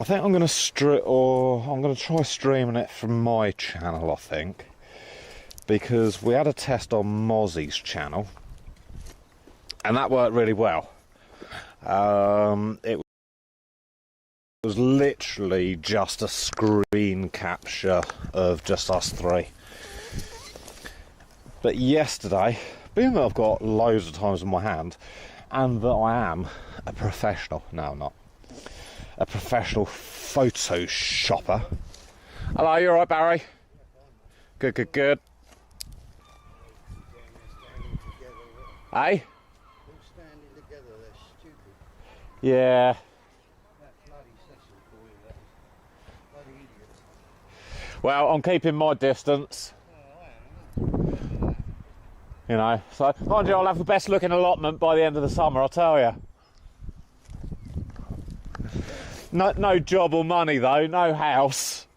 I think I'm going to try streaming it from my channel, I think. Because we had a test on Mozzie's channel. And that worked really well. It was literally just a screen capture of just us three. But yesterday, being that I've got loads of times in my hand, and that I am a professional, no I'm not, a professional photoshopper. Hello, you alright, Barry? Good, good, good. Hey? Yeah. Well, I'm keeping my distance. You know, so mind you, I'll have the best looking allotment by the end of the summer, I'll tell you. No job or money though, no house.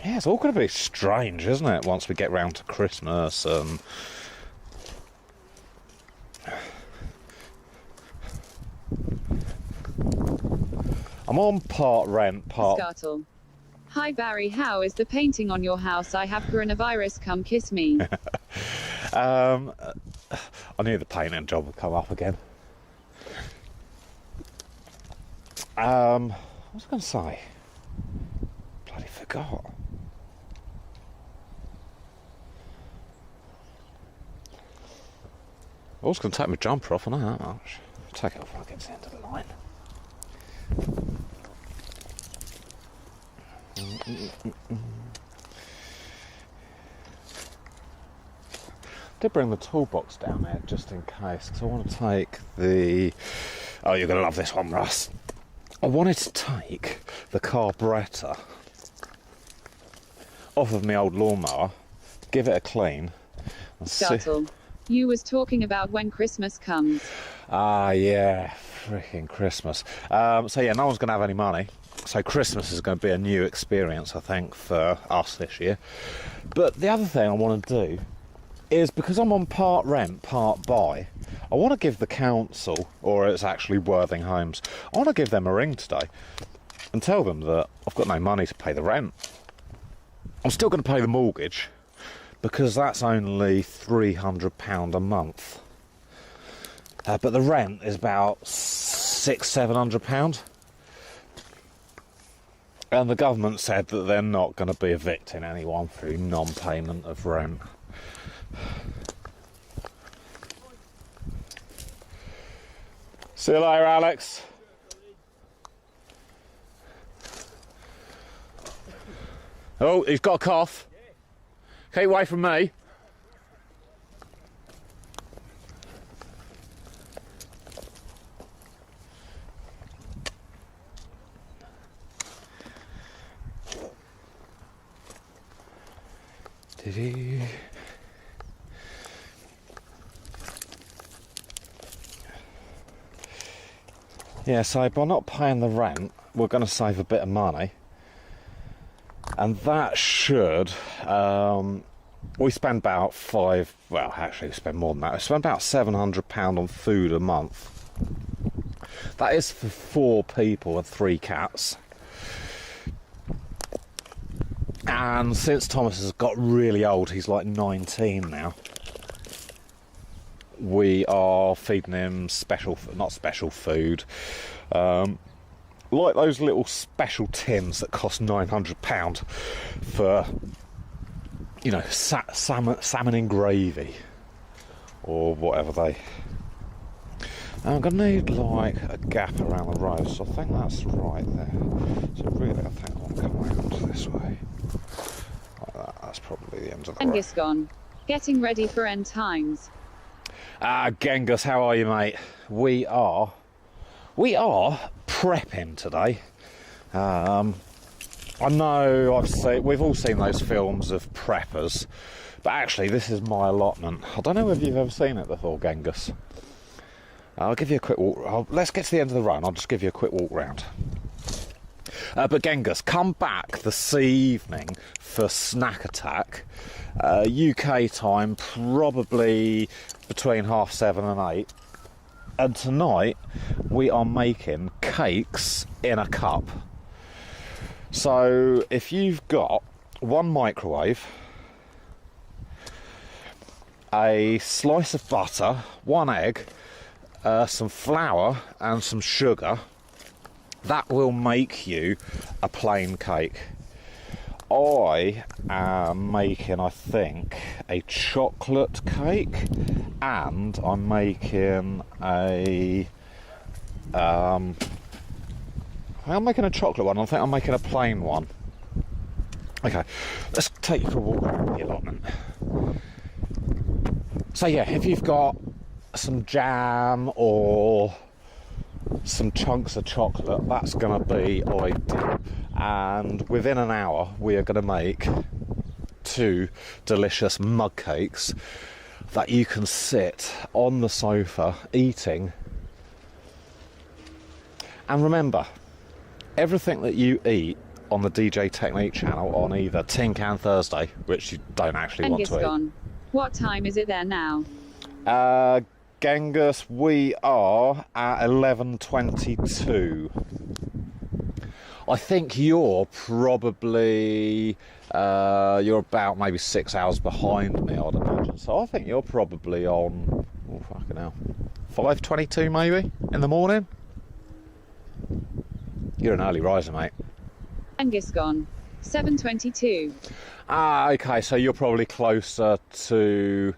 Yeah, it's all going to be strange, isn't it, once we get round to Christmas and... I'm on part rent, part... Scartle. Hi Barry, how is the painting on your house? I have coronavirus, come kiss me. I knew the painting job would come up again. What was I going to say? Bloody forgot. I was going to take my jumper off, I know that much. I'll take it off when I get to the end of the line. Did bring the toolbox down there just in case, because I want to take the... Oh, you're going to love this one, Russ. I wanted to take the carburettor off of my old lawnmower, give it a clean, and Scartle. You was talking about when Christmas comes. Ah, yeah, freaking Christmas. So yeah, no one's going to have any money. So Christmas is going to be a new experience, I think, for us this year. But the other thing I want to do is, because I'm on part rent, part buy, I want to give the council, or it's actually Worthing Homes, I want to give them a ring today and tell them that I've got no money to pay the rent. I'm still going to pay the mortgage, because that's only £300 a month. But the rent is about £600-700. And the government said that they're not going to be evicting anyone through non-payment of rent. See you later, Alex. Oh, he's got a cough. Keep away from me. Did he? Yeah, so by not paying the rent, we're going to save a bit of money. And that should, we spend about well, actually we spend more than that. We spend about £700 on food a month. That is for 4 people and 3 cats. And since Thomas has got really old, he's like 19 now, we are feeding him not special food, like those little special tins that cost £900 for, you know, salmon in gravy or whatever they... I'm going to need like a gap around the road, so I think that's right there. So really I think I'll come around this way. Like that. That's probably the end of the road. Genghis gone. Getting ready for end times. Genghis, how are you, mate? We are prepping today. I know we've all seen those films of preppers, but actually this is my allotment. I don't know if you've ever seen it before, Genghis. I'll give you a quick walk. Let's get to the end of the run. I'll just give you a quick walk round. But Genghis, come back this evening for Snack Attack. UK time, probably between 7:30 and 8. And tonight we are making cakes in a cup. So if you've got one microwave, a slice of butter, one egg, some flour and some sugar, that will make you a plain cake. I am making, I think, a chocolate cake, and I'm making I'm making a chocolate one. I think I'm making a plain one. Okay, let's take you for a walk around the allotment. So yeah, if you've got some jam or some chunks of chocolate, that's going to be ideal. And within an hour we are going to make 2 delicious mug cakes that you can sit on the sofa eating. And remember, everything that you eat on the DJ Technique channel on either Tin Can Thursday, which you don't actually want to eat. What time is it there now? Genghis, we are at 11:22. I think you're probably you're about maybe 6 hours behind me, I'd imagine. So I think you're probably on, oh fucking hell, 5:22 maybe in the morning. You're an early riser, mate. Genghis gone. 7:22. Ah, okay. So you're probably closer to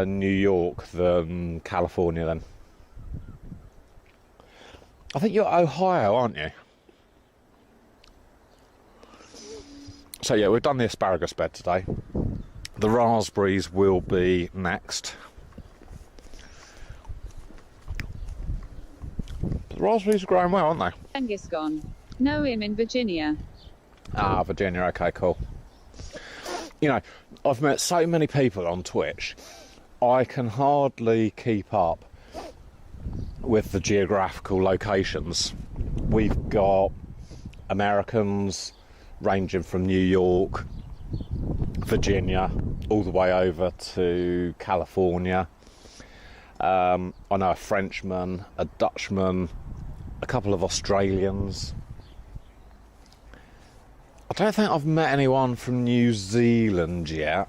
New York than California then. I think you're Ohio, aren't you? So yeah, we've done the asparagus bed today. The raspberries will be next. The raspberries are growing well, aren't they? Genghis gone. No, him in Virginia. Ah, Virginia, okay, cool. You know, I've met so many people on Twitch, I can hardly keep up with the geographical locations. We've got Americans ranging from New York, Virginia, all the way over to California. I know a Frenchman, a Dutchman, a couple of Australians. I don't think I've met anyone from New Zealand yet.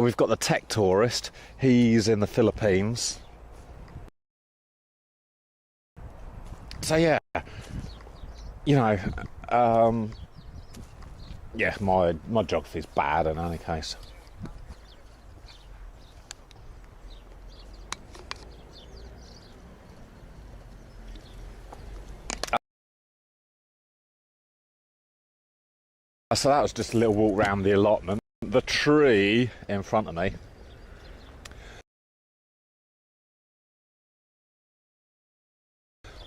We've got the tech tourist. He's in the Philippines. So yeah, you know, yeah, my geography's bad in any case. So that was just a little walk around the allotment. The tree in front of me,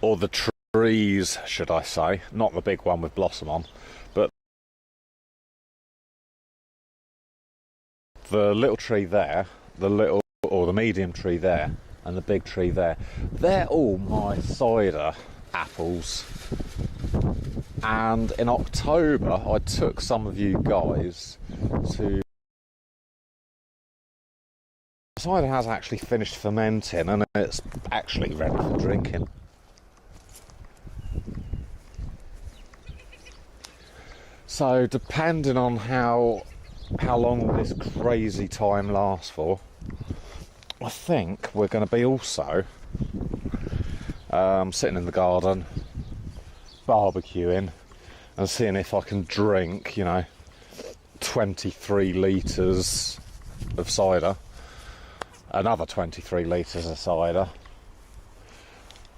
or the trees should I say, not the big one with blossom on, but the little tree there, the little or the medium tree there, and the big tree there, they're all my cider apples. And in October, I took some of you guys to... The cider has actually finished fermenting and it's actually ready for drinking. So, depending on how long this crazy time lasts for, I think we're going to be also sitting in the garden, barbecuing and seeing if I can drink, you know, 23 litres of cider, another 23 litres of cider,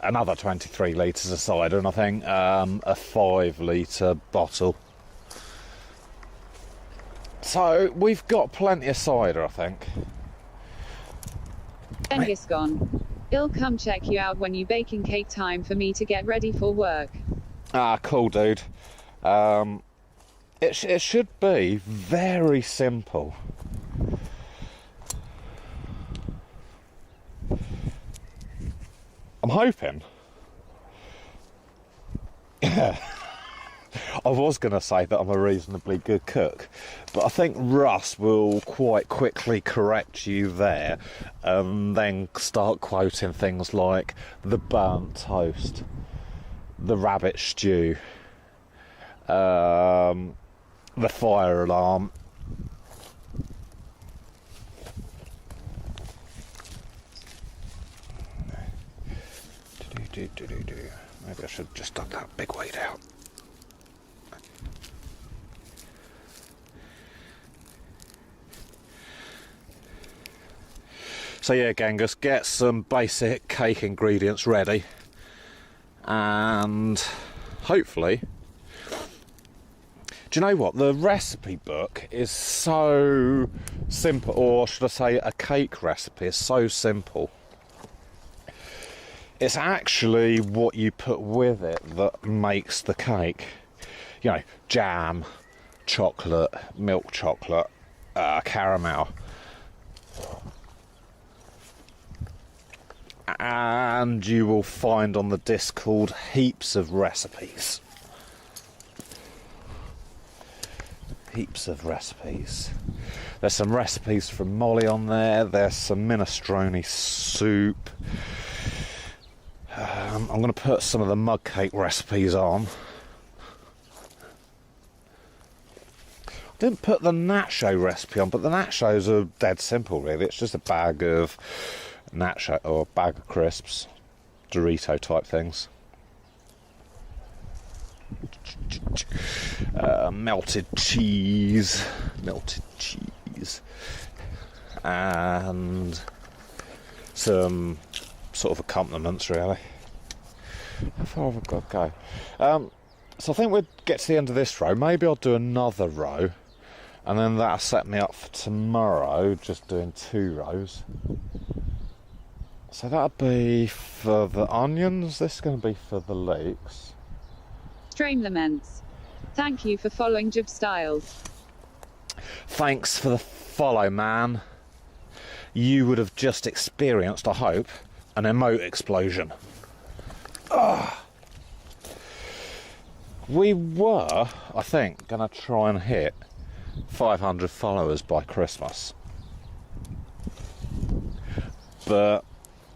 another 23 litres of cider, and I think a 5 litre bottle. So we've got plenty of cider, I think. Genghis gone. I'll come check you out when you baking cake time for me to get ready for work. Ah, cool, dude. It should be very simple. I'm hoping. I was going to say that I'm a reasonably good cook, but I think Russ will quite quickly correct you there and then start quoting things like the burnt toast, the rabbit stew, the fire alarm. Maybe I should just dug that big weed out. So yeah, Genghis, get some basic cake ingredients ready, and hopefully, do you know what? The recipe book is so simple, or should I say a cake recipe is so simple. It's actually what you put with it that makes the cake. You know, jam, chocolate, milk chocolate, caramel. And you will find on the Discord heaps of recipes. Heaps of recipes. There's some recipes from Molly on there. There's some minestrone soup. I'm going to put some of the mug cake recipes on. I didn't put the nacho recipe on, but the nachos are dead simple, really. It's just a bag of nacho or a bag of crisps, Dorito type things. Melted cheese, and some sort of accompaniments, really. How far have I got to go? So I think we'll get to the end of this row. Maybe I'll do another row, and then that'll set me up for tomorrow, just doing 2 rows. So that'll be for the onions. This is going to be for the leeks. Stream laments. Thank you for following Jib Styles. Thanks for the follow, man. You would have just experienced, I hope, an emote explosion. We were, I think, going to try and hit 500 followers by Christmas. But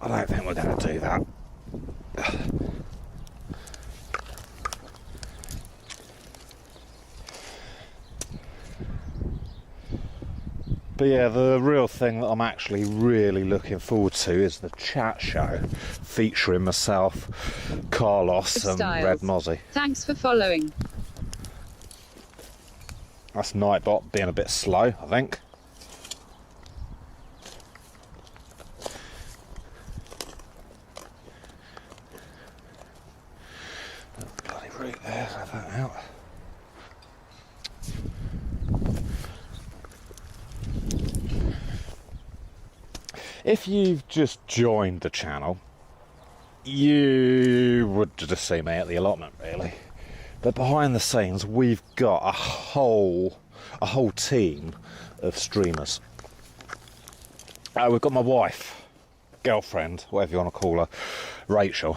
I don't think we're going to do that. But yeah, the real thing that I'm actually really looking forward to is the chat show featuring myself, Carlos and Styles. Red Mozzie. Thanks for following. That's Nightbot being a bit slow, I think. Bloody root there, have that out. If you've just joined the channel, you would just see me at the allotment, really. But behind the scenes, we've got a whole team of streamers. We've got my wife, girlfriend, whatever you want to call her, Rachel.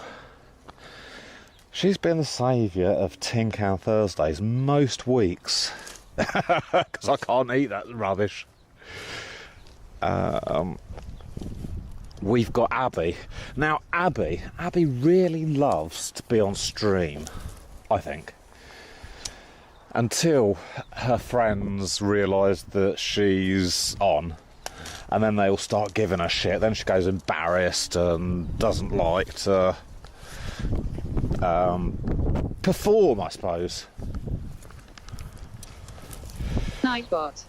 She's been the saviour of Tin Can Thursdays most weeks, because I can't eat that rubbish. We've got Abby. Now, Abby really loves to be on stream, I think. Until her friends realise that she's on, and then they all start giving her shit. Then she goes embarrassed and doesn't like to perform, I suppose. Nightbot.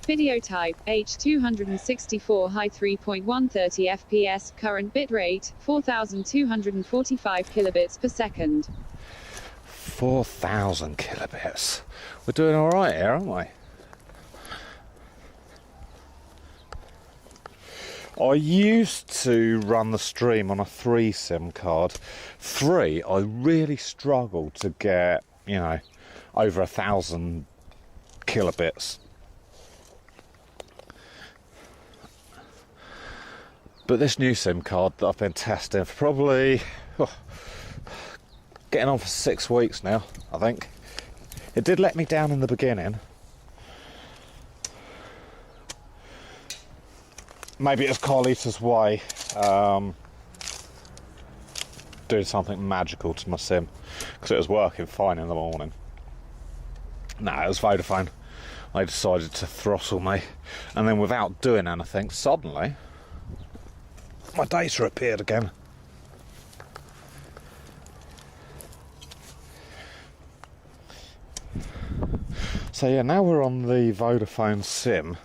Video type H264 high 3.130 FPS, current bitrate 4245 kilobits per second. 4,000 kilobits. We're doing all right here, aren't we? I used to run the stream on a 3 SIM card. 3, I really struggled to get, you know, over 1,000 kilobits. But this new SIM card that I've been testing for probably getting on for 6 weeks now, I think. It did let me down in the beginning. Maybe it's Carlita's way, doing something magical to my sim, because it was working fine in the morning. Nah, it was Vodafone. They decided to throttle me, and then without doing anything, suddenly my data appeared again. So yeah, now we're on the Vodafone SIM.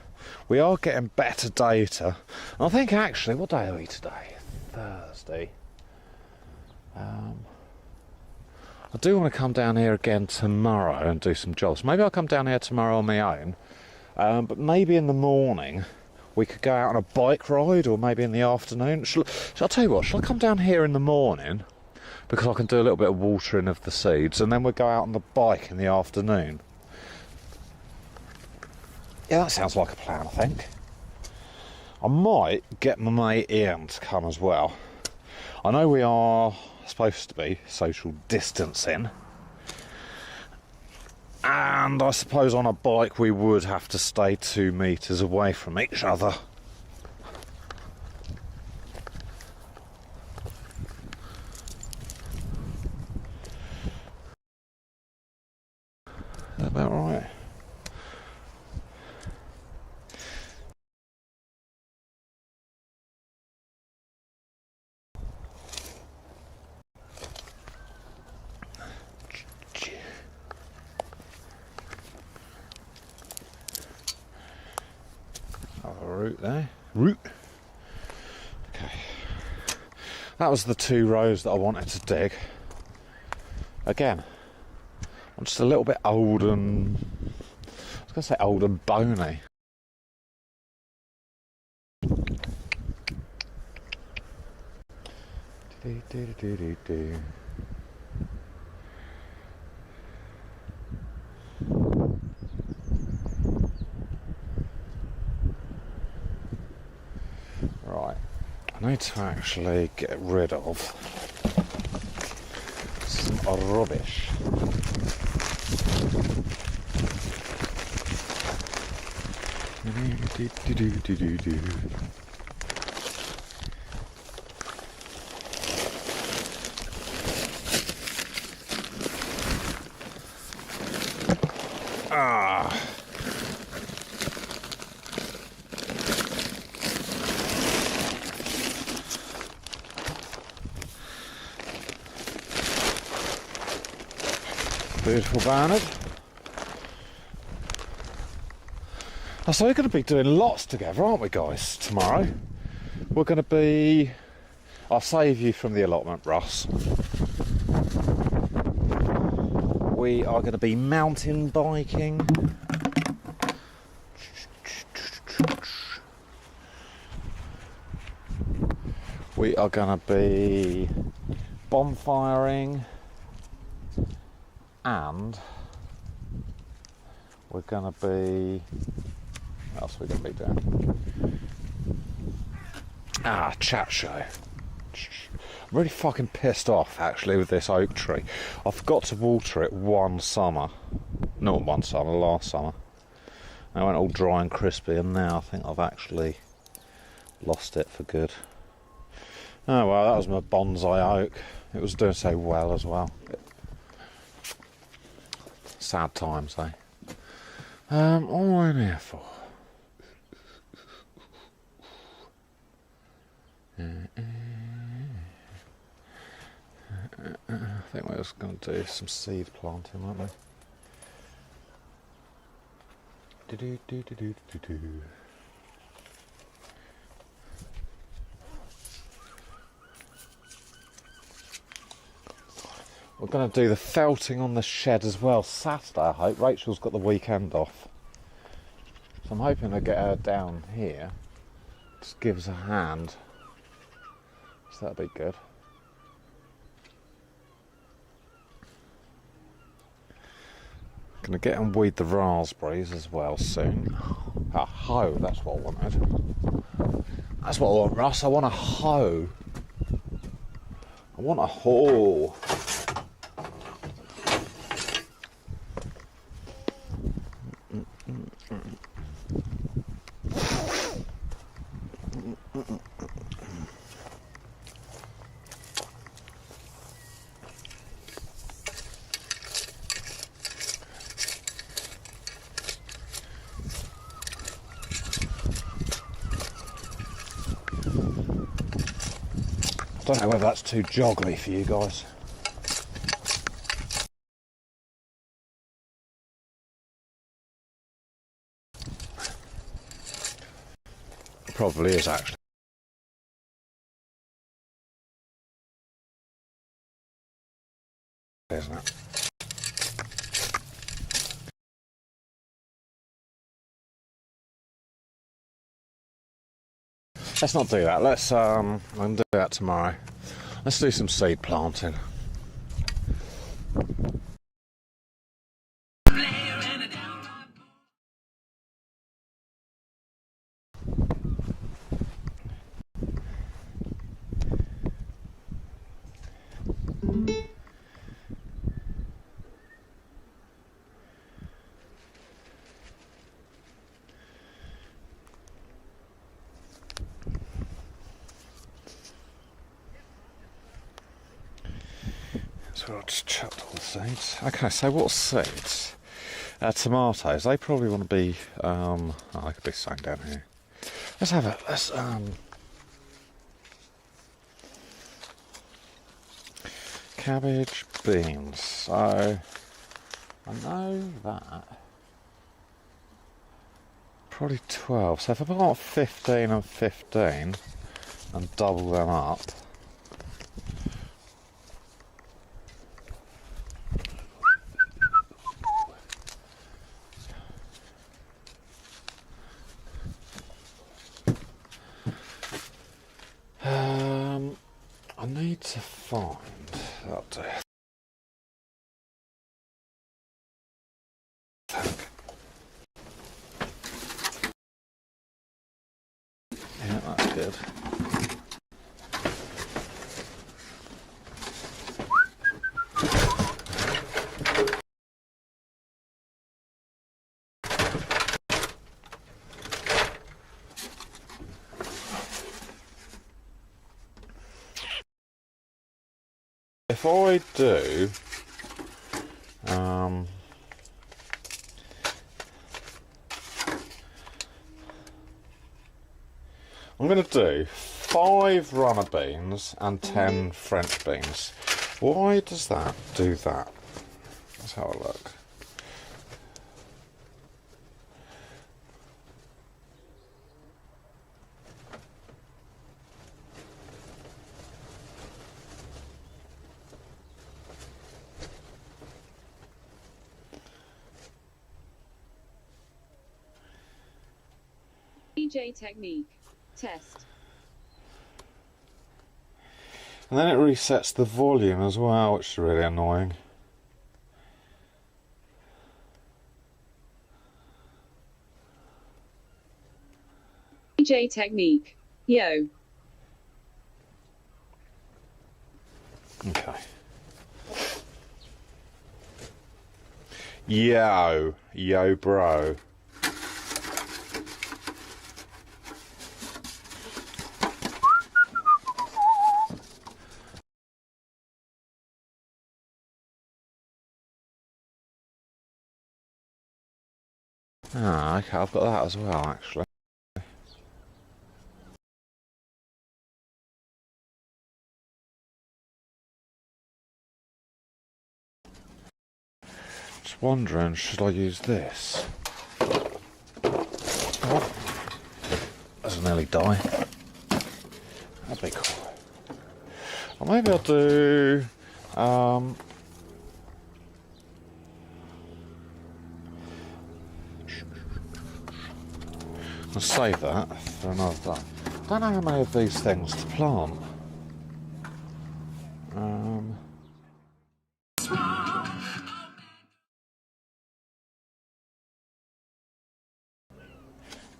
We are getting better data. And I think actually, what day are we today? Thursday. I do want to come down here again tomorrow and do some jobs. Maybe I'll come down here tomorrow on my own. But maybe in the morning we could go out on a bike ride, or maybe in the afternoon. Shall I tell you what, shall I come down here in the morning? Because I can do a little bit of watering of the seeds, and then we'll go out on the bike in the afternoon. Yeah, that sounds like a plan, I think. I might get my mate Ian to come as well. I know we are supposed to be social distancing, and I suppose on a bike we would have to stay 2 metres away from each other. Is that about right? Root there. Root. Okay. That was the 2 rows that I wanted to dig. Again, I'm just a little bit old and... I was going to say old and bony. Right, I need to actually get rid of some rubbish. Beautiful Barnard. So we're going to be doing lots together, aren't we, guys, tomorrow? We're going to be... I'll save you from the allotment, Russ. We are going to be mountain biking. We are going to be bonfiring. And we're going to be... What else are we going to be doing? Chat show. I'm really fucking pissed off, actually, with this oak tree. I forgot to water it one summer. Not one summer, last summer. And it went all dry and crispy, and now I think I've actually lost it for good. Oh well, that was my bonsai oak. It was doing so well as well. Sad times, eh? What am I in here for? I think we're just going to do some seed planting, aren't we? We're going to do the felting on the shed as well Saturday, I hope. Rachel's got the weekend off. So I'm hoping to get her down here. Just give us a hand. So that'll be good. Gonna get and weed the raspberries as well soon. A hoe, that's what I wanted. That's what I want, Russ. I want a hoe. I want a hoe. Don't know whether that's too joggly for you guys. It probably is actually. Isn't it? Let's not do that. Let's I'm gonna do that tomorrow. Let's do some seed planting. So I'll just chucked all the seeds. Okay, so what seeds? Tomatoes. They probably want to be. Oh, they could be something down here. Let's have it. Let's cabbage, beans. So I know that. Probably 12. So if I put 15 and 15 and double them up. I need to find. That'll do. Yeah, that's good. If I do, I'm going to do 5 runner beans and 10 French beans. Why does that do that? Let's have a look. DJ technique. Test. And then it resets the volume as well, which is really annoying. DJ technique. Yo. Okay. Yo, bro. Ah, okay, I've got that as well, actually. Just wondering, should I use this? Oh, there's an nearly die. That'd be cool. Or maybe I'll do. I'll save that for another time. I don't know how many of these things to plant.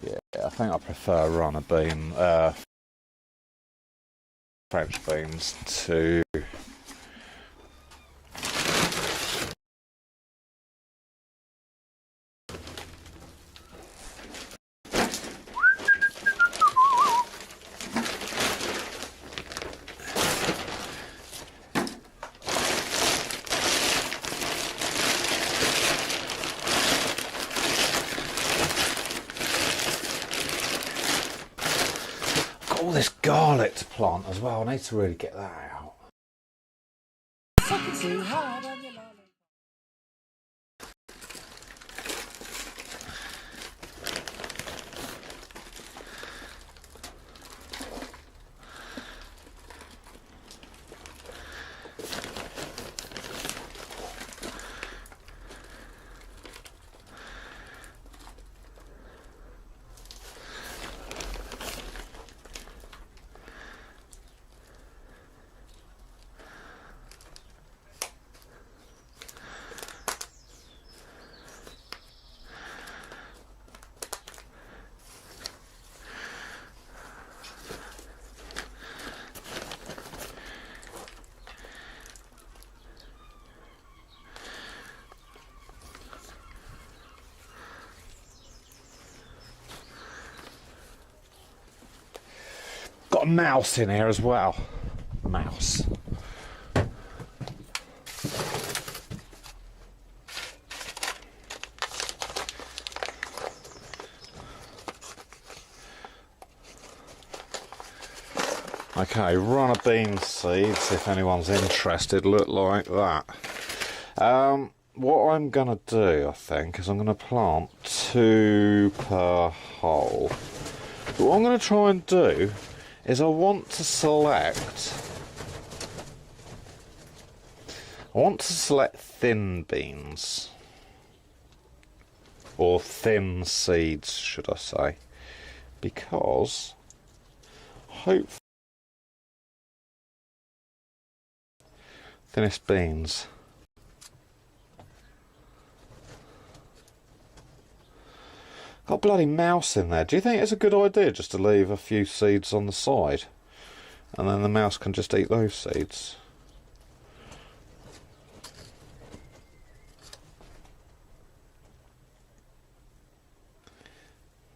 Yeah, I think I prefer runner bean, French beans to. all this garlic to plant as well. I need to really get that out. Got a mouse in here as well. Mouse. Okay, runner bean seeds, if anyone's interested, look like that. What I'm going to do, I think, is I'm going to plant 2 per hole. But what I'm going to try and do is I want to select thin beans, or thin seeds should I say, because hopefully thinnest beans. Got a bloody mouse in there. Do you think it's a good idea just to leave a few seeds on the side and then the mouse can just eat those seeds?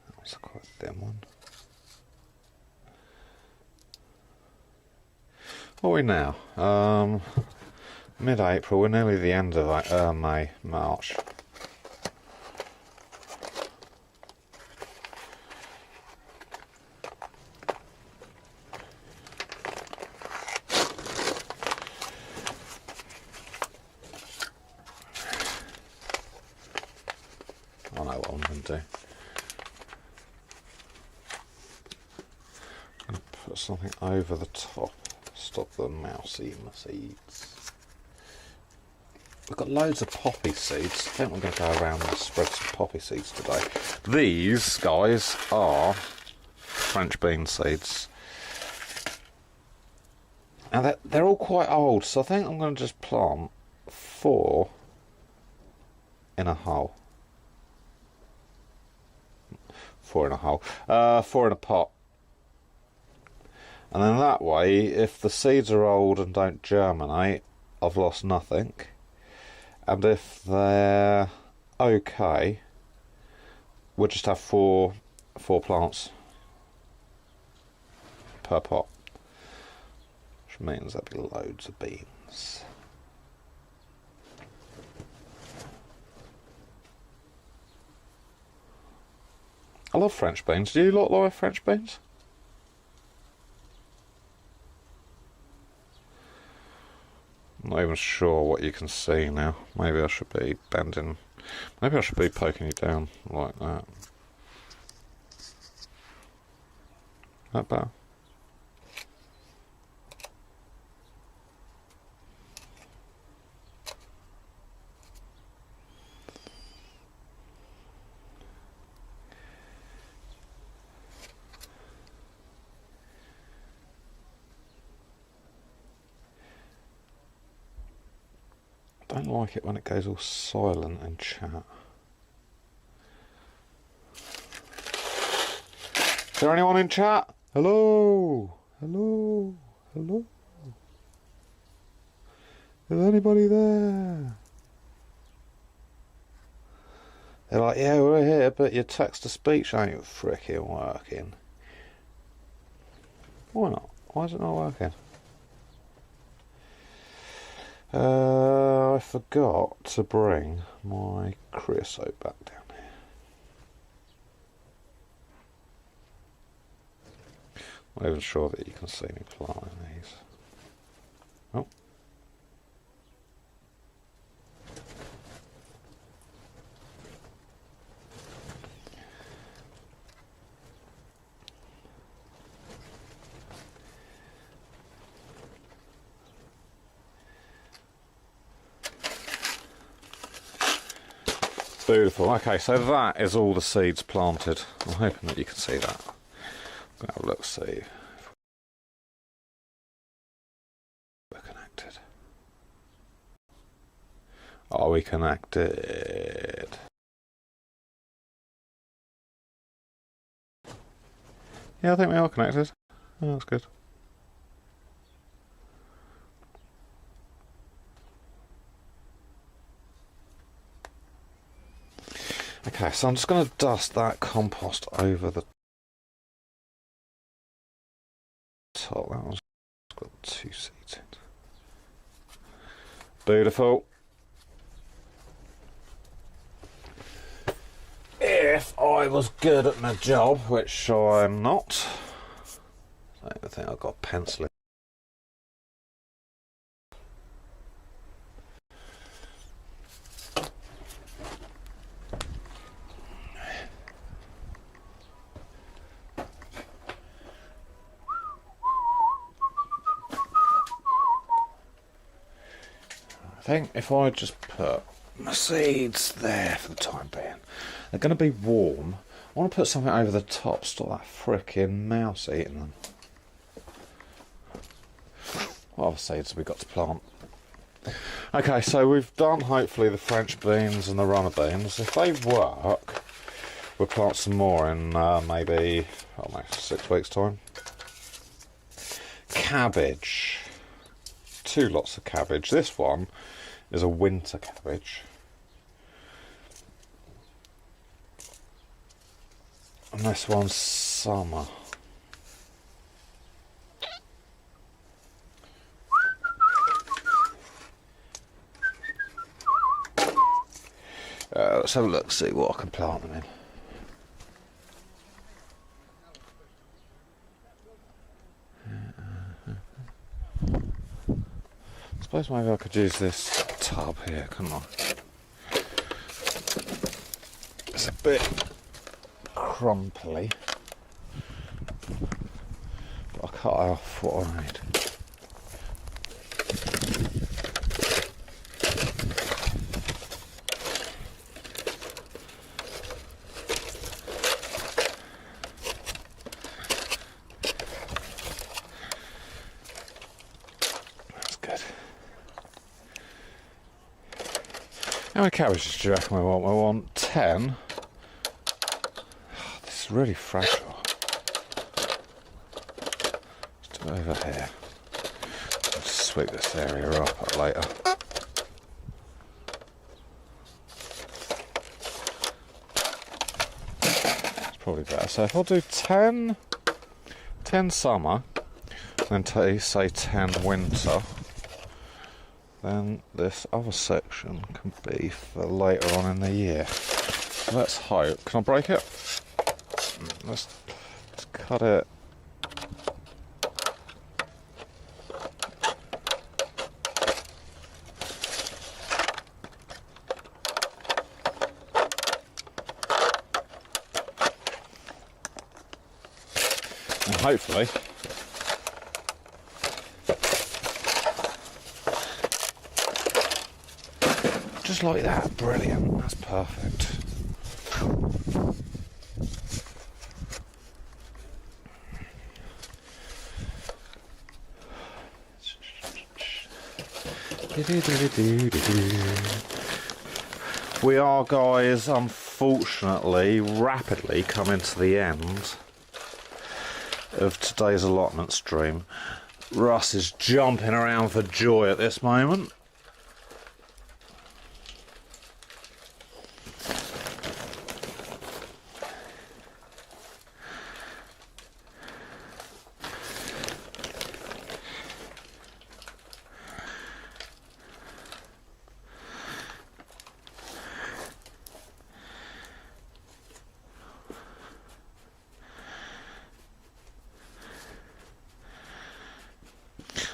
That was quite a thin one. What are we now? Mid-April. We're nearly the end of May, March. I know what I'm going to do. I'm going to put something over the top, stop the mouse eating the seeds. We've got loads of poppy seeds. I think we're going to go around and spread some poppy seeds today. These guys are French bean seeds. And they're all quite old, so I think I'm going to just plant 4 in a hole. 4 in a hole. 4 in a pot. And then that way, if the seeds are old and don't germinate, I've lost nothing. And if they're okay, we'll just have four plants per pot. Which means there'll be loads of beans. I love French beans. Do you lot like French beans? I'm not even sure what you can see now. Maybe I should be bending. Maybe I should be poking you down like that. That better? I don't like it when it goes all silent in chat. Is there anyone in chat? Hello? Hello? Hello? Is anybody there? They're like, yeah, we're here, but your text-to-speech ain't fricking working. Why not? Why is it not working? I forgot to bring my creosote back down here. I'm not even sure that you can see me planting these. Oh. Beautiful. Okay, so that is all the seeds planted. I'm hoping that you can see that. I'm going to have a look, see if we're connected. Are we connected? Yeah, I think we are connected. Oh, that's good. Okay, so I'm just going to dust that compost over the top. That one's got 2 seeds in. Beautiful. If I was good at my job, which I'm not, I think I've got penciling. I think if I just put my seeds there for the time being, they're going to be warm. I want to put something over the top, stop that frickin' mouse eating them. What other seeds have we got to plant? Okay, so we've done hopefully the French beans and the runner beans. If they work, we'll plant some more in maybe, I don't know, 6 weeks' time. Cabbage. 2 lots of cabbage. This one is a winter cabbage. And this one's summer. Let's have a look, see what I can plant them in. I suppose maybe I could use this tub here, couldn't I? It's a bit crumply, but I'll cut off what I need. How many cabbages do you reckon we want? We want 10. Oh, this is really fragile. Let's do it over here. I'll just sweep this area up later. It's probably better. So if I'll do 10 summer, then say 10 winter, then this other section can be for later on in the year. Let's hope. Can I break it? Let's cut it. And hopefully just like that, brilliant, that's perfect. We are, guys, unfortunately, rapidly coming to the end of today's allotment stream. Russ is jumping around for joy at this moment.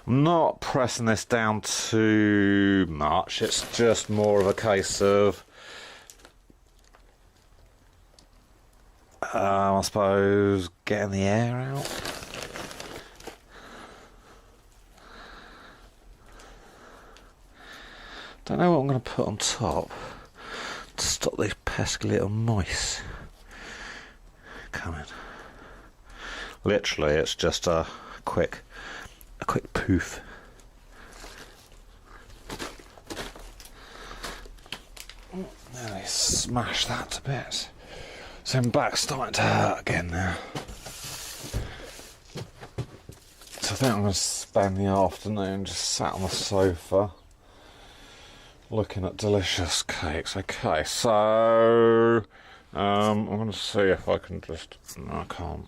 I'm not pressing this down too much. It's just more of a case of, I suppose, getting the air out. Don't know what I'm going to put on top to stop these pesky little mice coming. Literally, it's just a quick poof. Nearly smash that to bits. So my back's starting to hurt again now. So I think I'm going to spend the afternoon just sat on the sofa looking at delicious cakes. Okay, so I'm going to see if I can just... No, I can't.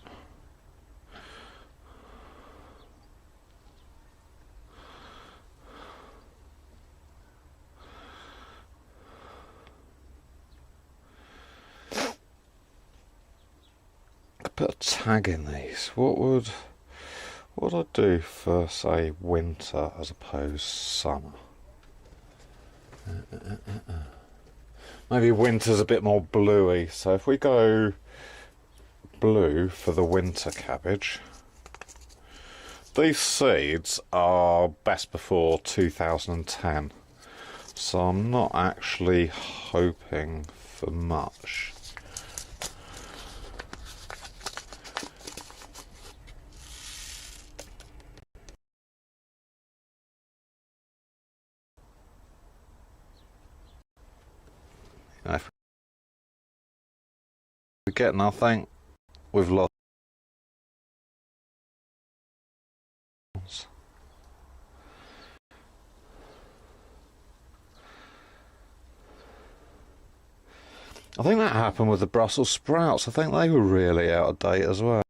Put a tag in these. What would I do for, say, winter as opposed summer? Maybe winter's a bit more bluey, so if we go blue for the winter cabbage. These seeds are best before 2010, so I'm not actually hoping for much. If we get nothing, we've lost. I think that happened with the Brussels sprouts. I think they were really out of date as well.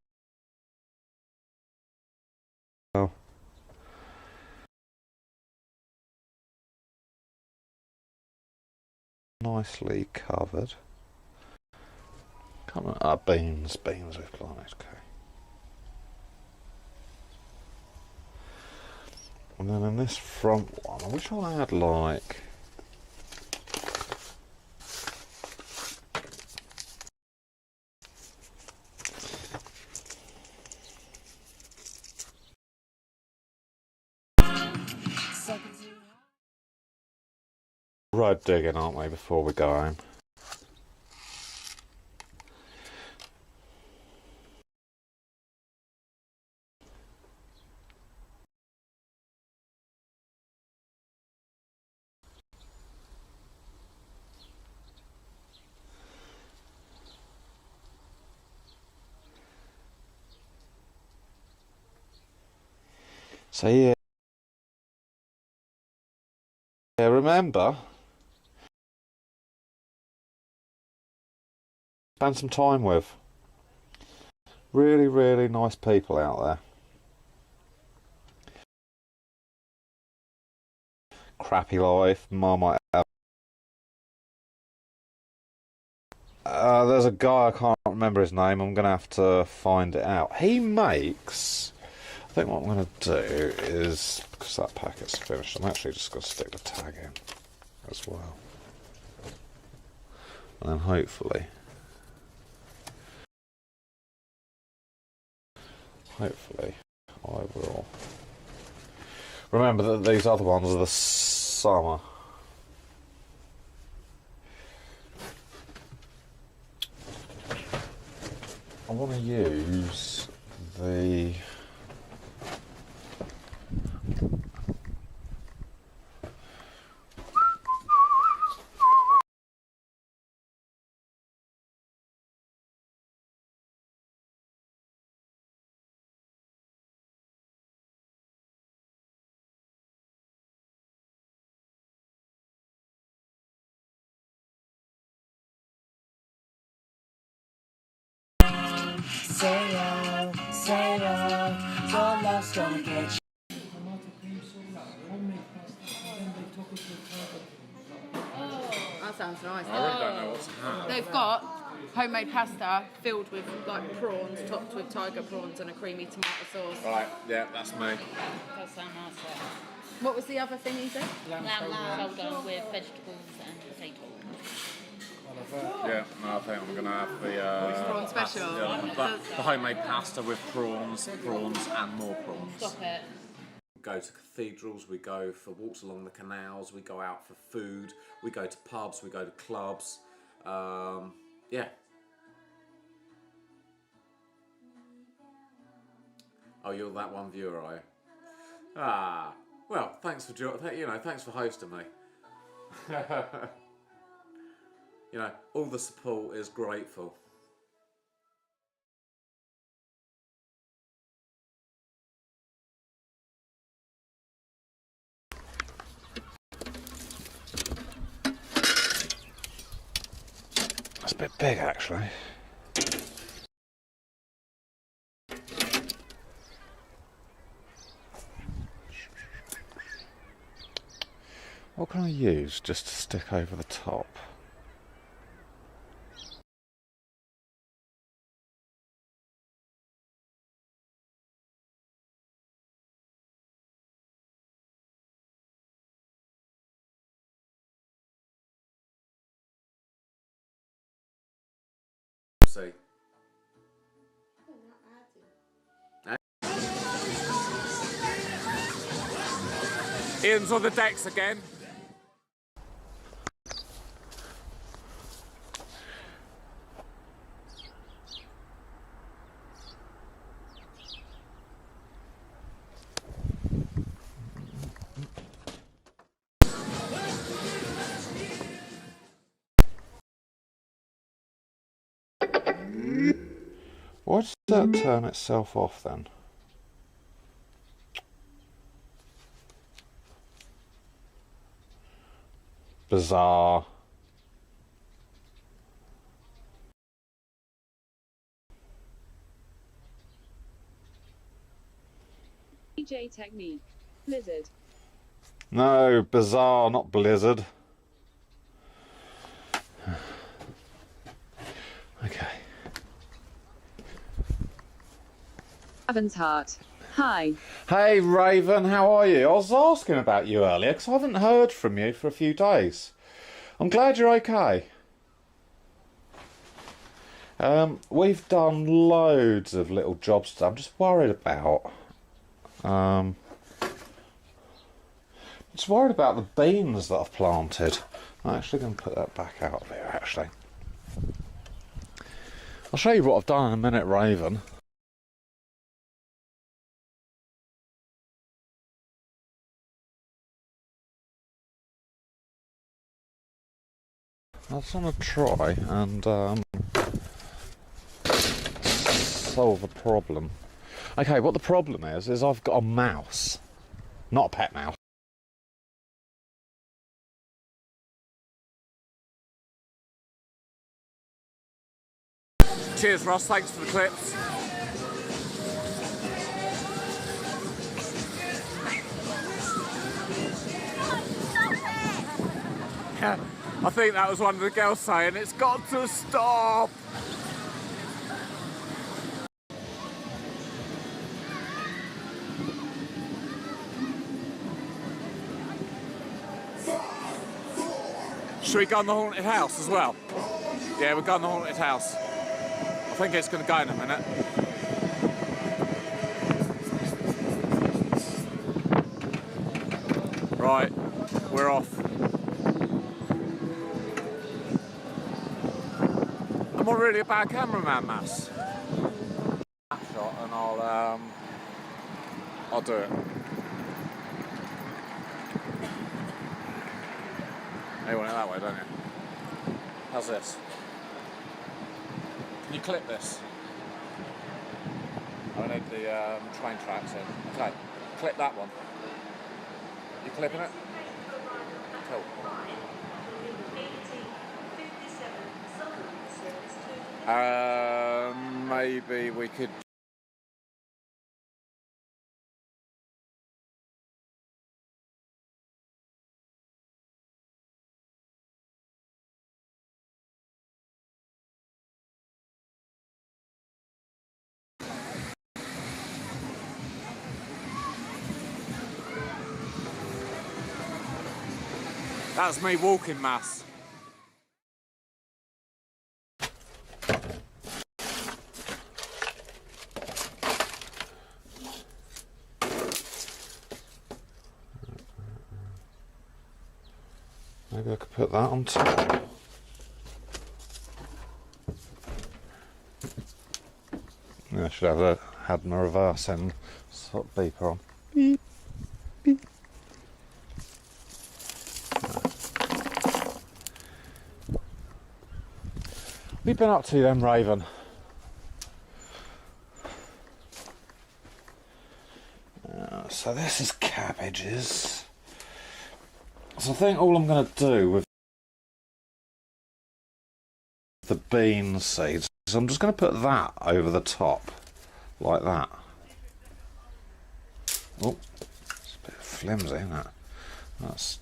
Nicely covered. Come on, beans we've planted, okay. And then in this front one, I wish I had like... road digging, aren't we, before we go home? So yeah, remember, spend some time with really, really nice people out there. Crappy life, Marmite. There's a guy, I can't remember his name, I'm going to have to find it out. He makes... I think what I'm going to do is, because that packet's finished, I'm actually just going to stick the tag in as well. And then hopefully I will remember that these other ones are the summer. I want to use the... Say your love's gonna get you. Oh, sounds nice. I really don't know what's happening. They've got homemade pasta filled with like prawns, topped with tiger prawns and a creamy tomato sauce. Right, yeah, that's me. Does sound nice, What was the other thing you said? Lamb shoulder with vegetables and potatoes. Yeah, no, I think I'm going to have the... Prawn special. The homemade pasta with prawns and more prawns. Stop it. We go to cathedrals, we go for walks along the canals, we go out for food, we go to pubs, we go to clubs. Yeah. Oh, you're that one viewer, are you? Ah, well, thanks for thanks for hosting me. You know, all the support is grateful. That's a bit big, actually. What can I use just to stick over the top? See. Ian's on the decks again. Why does that turn itself off then? Bizarre. DJ technique. Blizzard. No, bizarre, not blizzard. Okay. Raven's Heart. Hi. Hey Raven, how are you? I was asking about you earlier because I haven't heard from you for a few days. I'm glad you're okay. We've done loads of little jobs today. I'm just worried about the beans that I've planted. I'm actually going to put that back out of here actually. I'll show you what I've done in a minute, Raven. I just want to try and solve a problem. Okay, what the problem is I've got a mouse. Not a pet mouse. Cheers, Ross. Thanks for the clips. Yeah, I think that was one of the girls saying, "It's got to stop." Should we go on the haunted house as well? Yeah, we're going to the haunted house. I think it's going to go in a minute. Right, we're off. Am I really a bad cameraman, Mass? Shot and I'll do it. You want it that way, don't you? How's this? Can you clip this? I need the train tracks in. Okay, clip that one. You clipping it? Cool. Maybe we could That's me walking mass. Maybe I could put that on top. Yeah, I should have had my reverse end sort of beeper on. Beep, beep. What have you been up to then, Raven? So this is cabbages. So I think all I'm going to do with the bean seeds is I'm just going to put that over the top, like that. Oh, it's a bit flimsy, isn't it? No, it's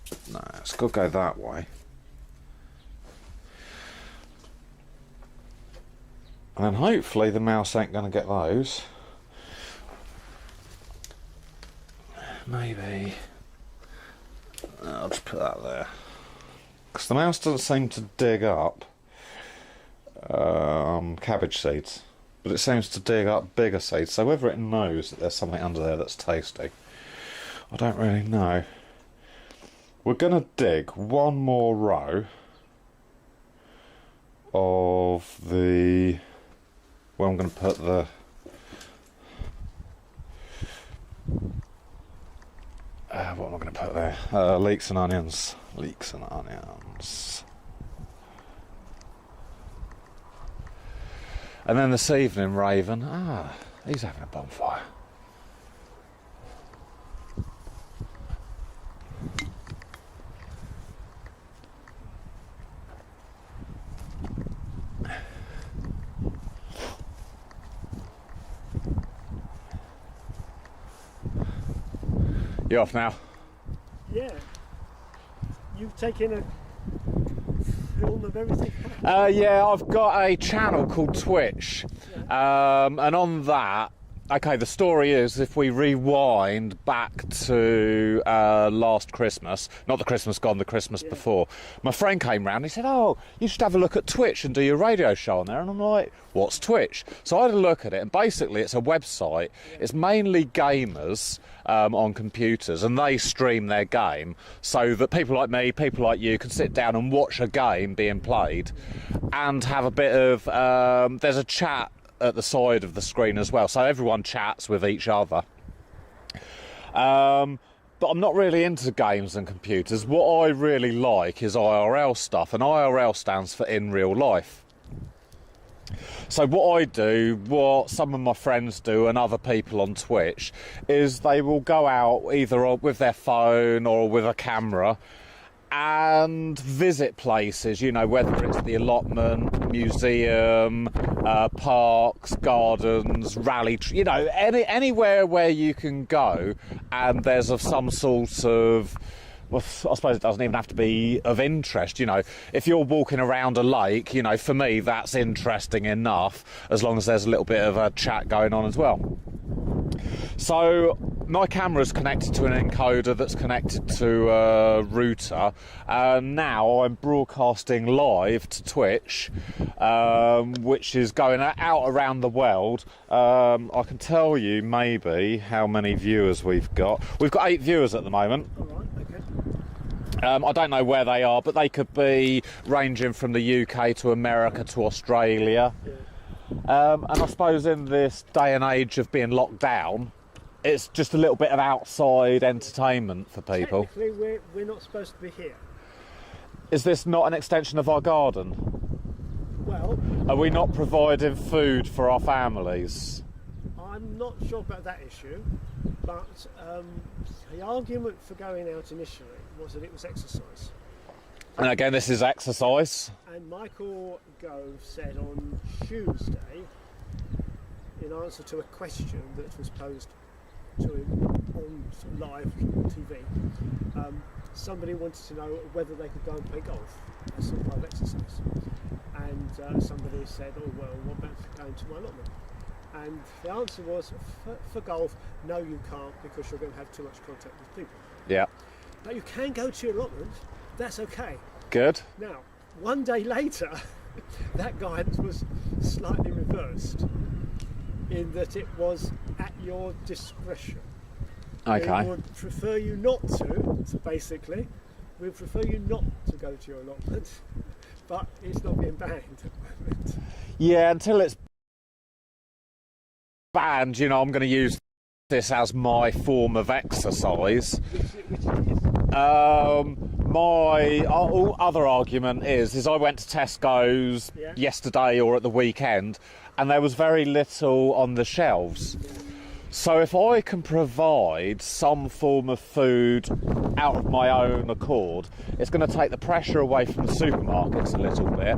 got to go that way. And then hopefully the mouse ain't going to get those. Maybe I'll just put that there, because the mouse doesn't seem to dig up cabbage seeds, but it seems to dig up bigger seeds, so whether it knows that there's something under there that's tasty, I don't really know. We're going to dig one more row of the, where I'm going to put the what am I going to put there? Leeks and onions. Leeks and onions. And then this evening, Raven, he's having a bonfire. You off now? Yeah. You've taken a film of everything? Yeah, I've got a channel called Twitch. And on that, okay, the story is, if we rewind back to last Christmas, not the Christmas gone, the Christmas before, my friend came round and he said, oh, you should have a look at Twitch and do your radio show on there. And I'm like, what's Twitch? So I had a look at it, and basically it's a website. It's mainly gamers on computers, and they stream their game so that people like me, people like you, can sit down and watch a game being played and have a bit of, there's a chat at the side of the screen as well, so everyone chats with each other. But I'm not really into games and computers. What I really like is IRL stuff, and IRL stands for in real life. So what I do, what some of my friends do and other people on Twitch, is they will go out either with their phone or with a camera and visit places, you know, whether it's the allotment, museum, parks, gardens, rally, you know, anywhere where you can go and there's of some sort of, well, I suppose it doesn't even have to be of interest, you know. If you're walking around a lake, you know, for me that's interesting enough, as long as there's a little bit of a chat going on as well. So my camera's connected to an encoder that's connected to a router. Now I'm broadcasting live to Twitch, which is going out around the world. I can tell you maybe how many viewers we've got. We've got 8 viewers at the moment. All right, okay. I don't know where they are, but they could be ranging from the UK to America to Australia. Yeah. And I suppose in this day and age of being locked down, it's just a little bit of outside entertainment for people. Technically, we're not supposed to be here. Is this not an extension of our garden? Well, Are we not providing food for our families? I'm not sure about that issue, but the argument for going out initially was that it was exercise. And again, this is exercise. And Michael Gove said on Tuesday, in answer to a question that was posed to him on live TV, somebody wanted to know whether they could go and play golf as some kind of exercise. And somebody said, oh well, what about going to my allotment? And the answer was, for golf, no you can't, because you're going to have too much contact with people. Yeah. But you can go to your allotment that's okay. Good. Now, one day later, that guidance was slightly reversed in that it was at your discretion. Okay. We would prefer you not to, so basically, we prefer you not to go to your allotment, but it's not being banned at the moment. Yeah, until it's banned, you know, I'm going to use this as my form of exercise. Which it is. My other argument is I went to Tesco's yesterday or at the weekend, and there was very little on the shelves. So if I can provide some form of food out of my own accord, it's going to take the pressure away from the supermarkets a little bit,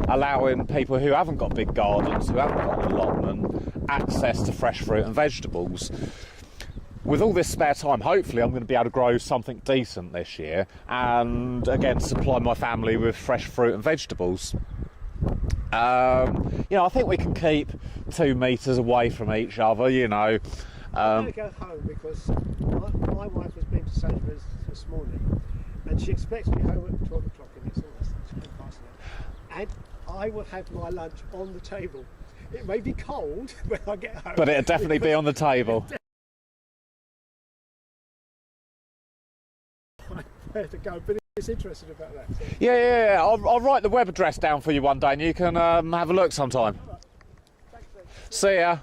allowing people who haven't got big gardens, who haven't got an allotment, access to fresh fruit and vegetables. With all this spare time, hopefully I'm going to be able to grow something decent this year and, again, supply my family with fresh fruit and vegetables. You know, I think we can keep 2 metres away from each other, you know. I'm going to go home because my wife has been to Sainsbury's this morning and she expects me home at 12 o'clock and it's almost 9:30. And I will have my lunch on the table. It may be cold when I get home. But it'll definitely be on the table. Where to go, but it's interesting about that. So. Yeah. I'll write the web address down for you one day and you can have a look sometime. Thanks, mate. See ya.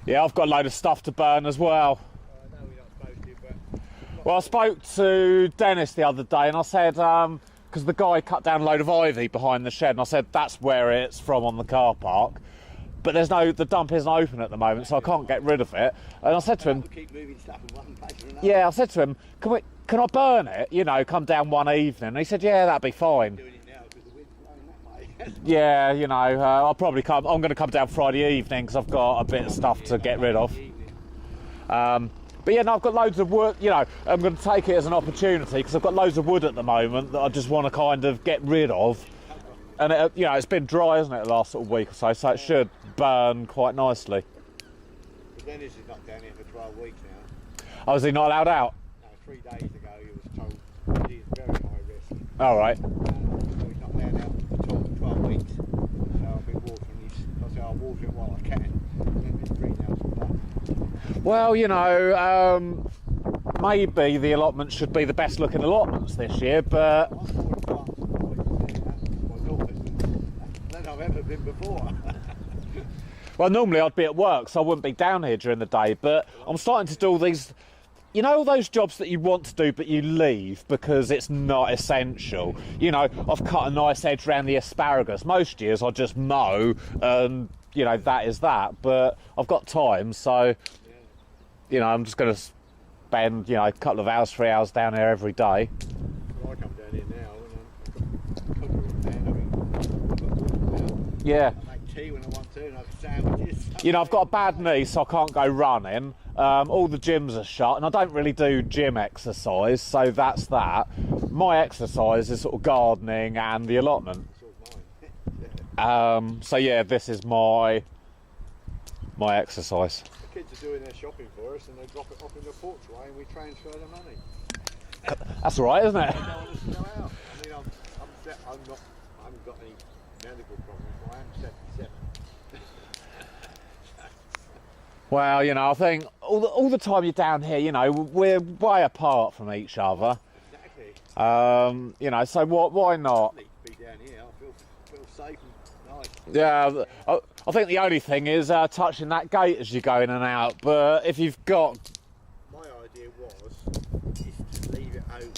Yeah, I've got a load of stuff to burn as well. I know we're not supposed to, but... Well, I spoke to Dennis the other day and I said, because the guy cut down a load of ivy behind the shed, and I said that's where it's from on the car park. But the dump isn't open at the moment, so I can't get rid of it. And I said to him, keep moving stuff in one place or another. yeah, I said to him, can I burn it? You know, come down one evening. And he said, yeah, that'd be fine. Doing it now because the wind's blowing that way. Yeah, you know, I'll probably come. I'm going to come down Friday evening because I've got a bit of stuff to get rid of. But yeah, no, I've got loads of wood. You know, I'm going to take it as an opportunity because I've got loads of wood at the moment that I just want to kind of get rid of. And you know, it's been dry, isn't it, the last sort of week or so? So it should burn quite nicely. But Dennis is not down here for 12 weeks now. Oh, is he not allowed out? No, 3 days ago he was told he's very high risk. All right. So he's not allowed out for 12 weeks. So I'll be watering I'll water it while I can. And then it's greenhouse and that. Well, you know, maybe the allotment should be the best looking allotments this year, but than I've ever been before. well, normally I'd be at work, so I wouldn't be down here during the day, but I'm starting to do all these, you know, all those jobs that you want to do but you leave because it's not essential. You know, I've cut a nice edge around the asparagus. Most years I just mow and, you know, that is that, but I've got time, so, you know, I'm just going to spend, you know, a couple of hours, 3 hours down here every day. Well, I come down here now and I've got cooker in there, I've got wood now. Yeah. I make tea when I want to and I have sandwiches. You know, I've got a bad knee, so I can't go running. All the gyms are shut, and I don't really do gym exercise, so that's that. My exercise is sort of gardening and the allotment. So yeah, this is my exercise. The kids are doing their shopping for us and they drop it off in the porchway and we transfer the money. That's all right, isn't it? They don't want us to go out. I mean, I haven't got any medical problems, but I am 77. Well, you know, I think all the time you're down here, you know, we're way apart from each other. Exactly. You know, so why not? Need to be down here. I feel safe and nice. Yeah, I think the only thing is touching that gate as you go in and out. But if you've got... My idea is to leave it open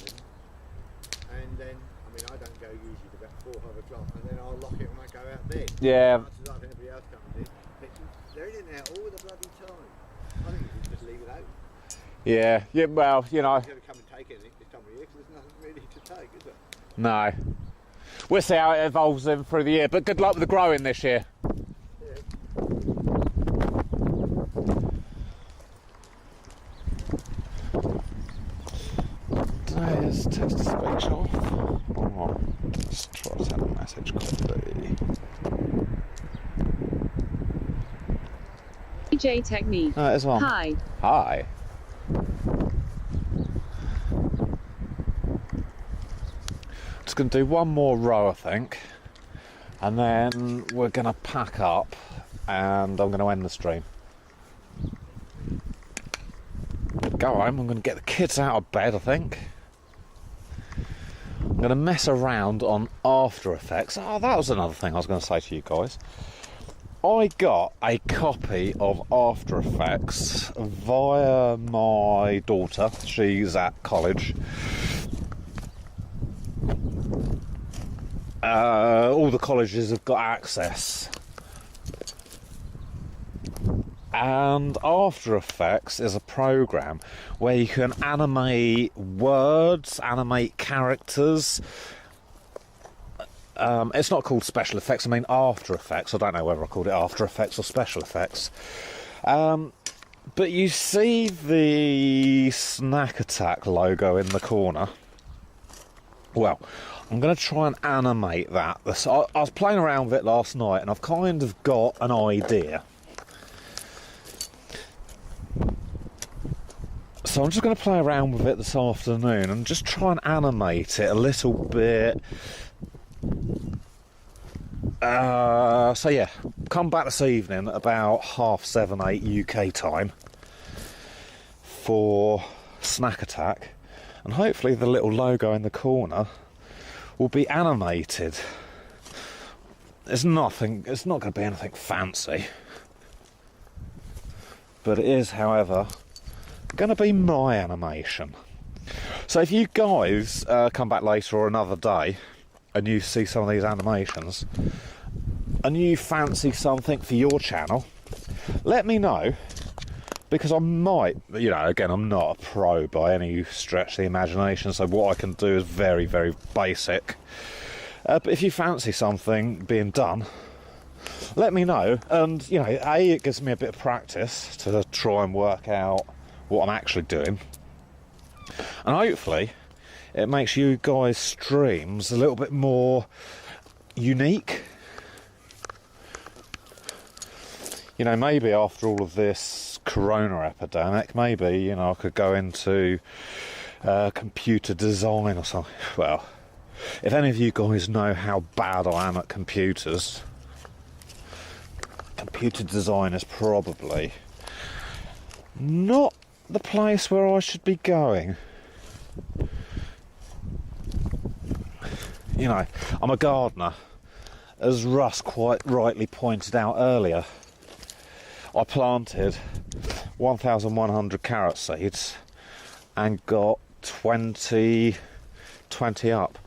and then, I mean, I don't go usually to about 4 or 5 o'clock and then I'll lock it when I go out there. Yeah. Chances are if anybody else comes in, they're in and out all the bloody time. I think you should just leave it open. Yeah, well, you know... You've got to come and take anything this time of year because there's nothing really to take, is there? No. We'll see how it evolves in through the year, but good luck with the growing this year. Today is text to speech off. Oh, let's try to send a message quickly. DJ Technique. No, it's on. Hi. Hi. Just going to do one more row, I think, and then we're going to pack up and I'm going to end the stream. Go home, I'm going to get the kids out of bed, I think. I'm going to mess around on After Effects. Oh, that was another thing I was going to say to you guys. I got a copy of After Effects via my daughter. She's at college. All the colleges have got access. And After Effects is a program where you can animate words, animate characters. It's not called Special Effects, I mean After Effects. I don't know whether I called it After Effects or Special Effects. But you see the Snack Attack logo in the corner? Well, I'm going to try and animate that. I was playing around with it last night and I've kind of got an idea. So I'm just going to play around with it this afternoon and just try and animate it a little bit. So yeah, come back this evening at about 7:30, 8 UK time for Snack Attack, and hopefully the little logo in the corner will be animated. It's not going to be anything fancy, but it is, however, going to be my animation. So if you guys come back later or another day and you see some of these animations and you fancy something for your channel, let me know, because I might, you know, again, I'm not a pro by any stretch of the imagination, so what I can do is very, very basic. But if you fancy something being done, let me know, and, you know, A, it gives me a bit of practice to try and work out what I'm actually doing, and hopefully it makes you guys' streams a little bit more unique. You know, maybe after all of this corona epidemic, maybe, you know, I could go into computer design or something. Well, if any of you guys know how bad I am at computers, computer design is probably not the place where I should be going. You know, I'm a gardener, as Russ quite rightly pointed out earlier. I planted 1,100 carrot seeds and got 20 up.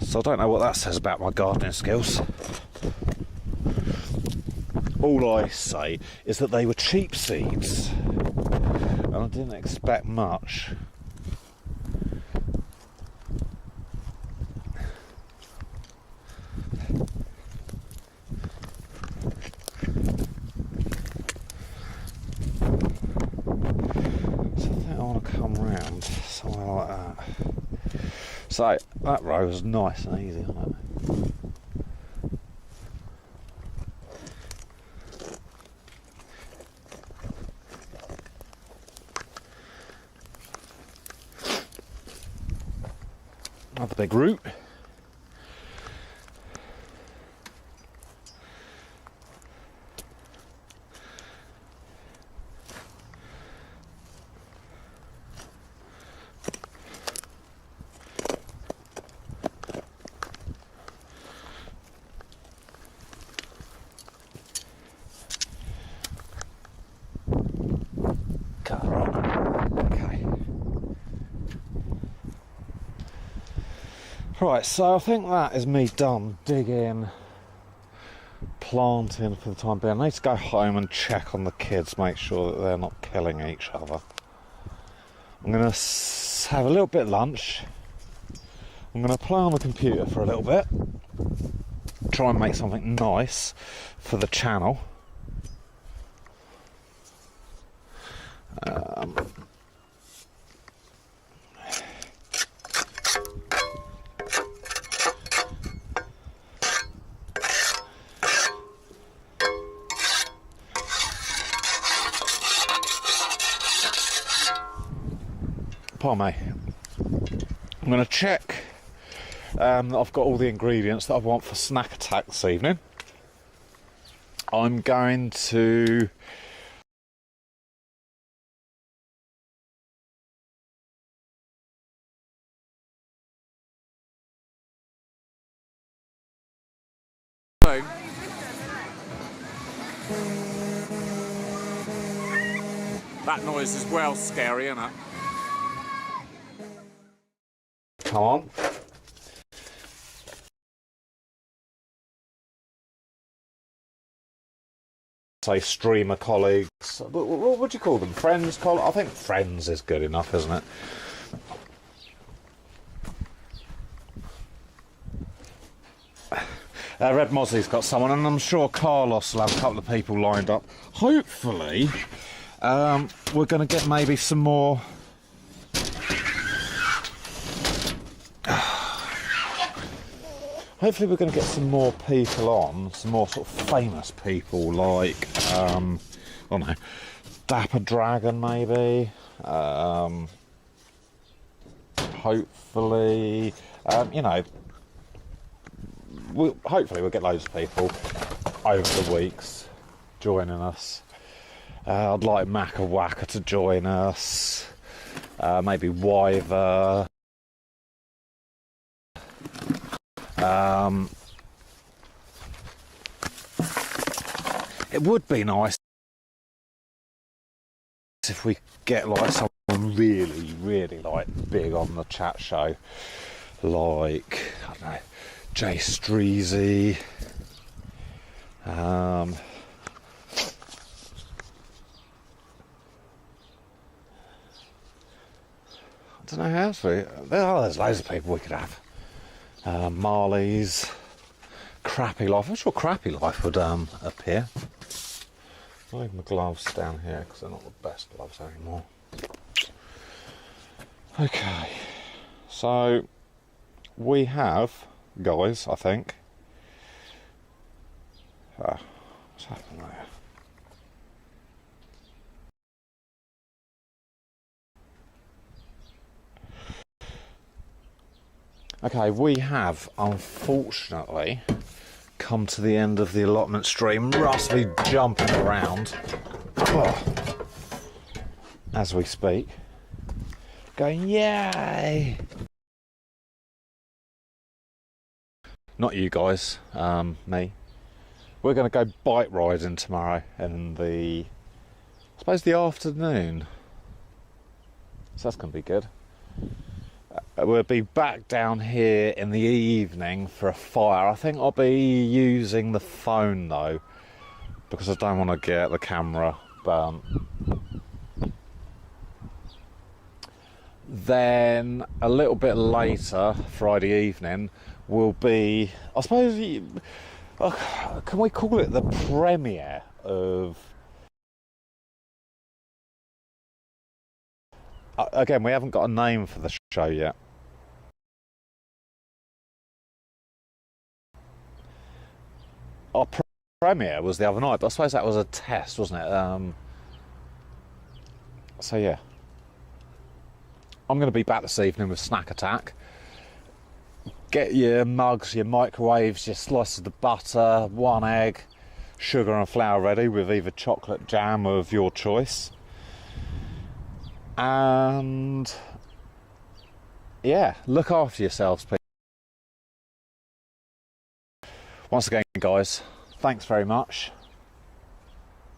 So I don't know what that says about my gardening skills. All I say is that they were cheap seeds, and I didn't expect much. Somewhere like that. So that row was nice and easy, wasn't it? Another big root. Right, so I think that is me done digging, planting for the time being. I need to go home and check on the kids, make sure that they're not killing each other. I'm going to have a little bit of lunch. I'm going to play on the computer for a little bit, try and make something nice for the channel. Pardon me. I'm going to check that I've got all the ingredients that I want for Snack Attack this evening. I'm going to that noise is well scary, isn't it? Come on. Say streamer colleagues. What would you call them? Friends? I think friends is good enough, isn't it? Red Mosley's got someone, and I'm sure Carlos will have a couple of people lined up. Hopefully, we're going to get maybe some more. Hopefully we're going to get some more people on, some more sort of famous people like, I don't know, Dapper Dragon maybe. Hopefully, you know, hopefully we'll get loads of people over the weeks joining us. I'd like Macca Wacka to join us, maybe Wyver. It would be nice if we get like someone really like big on the chat show, like I don't know, Jay Streezy. I don't know how else there's loads of people we could have. Marley's, Crappy Life. I'm sure Crappy Life would appear. I'll leave my gloves down here because they're not the best gloves anymore. Okay, so we have, guys, I think. What's happening there? Okay, we have, unfortunately, come to the end of the allotment stream. Russ be jumping around as we speak, going, yay! Not you guys, me. We're going to go bike riding tomorrow in I suppose the afternoon. So that's going to be good. We'll be back down here in the evening for a fire. I think I'll be using the phone though, because I don't want to get the camera burnt. Then a little bit later, Friday evening, will be, I suppose, can we call it the premiere of... Again, we haven't got a name for the show yet. Our premiere was the other night, but I suppose that was a test, wasn't it? So yeah. I'm going to be back this evening with Snack Attack. Get your mugs, your microwaves, your slices of butter, 1 egg, sugar and flour ready with either chocolate jam of your choice. And yeah, look after yourselves, please. Once again, guys, thanks very much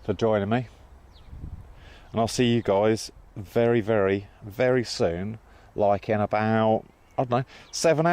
for joining me. And I'll see you guys very, very, very soon, like in about, I don't know, 7 hours.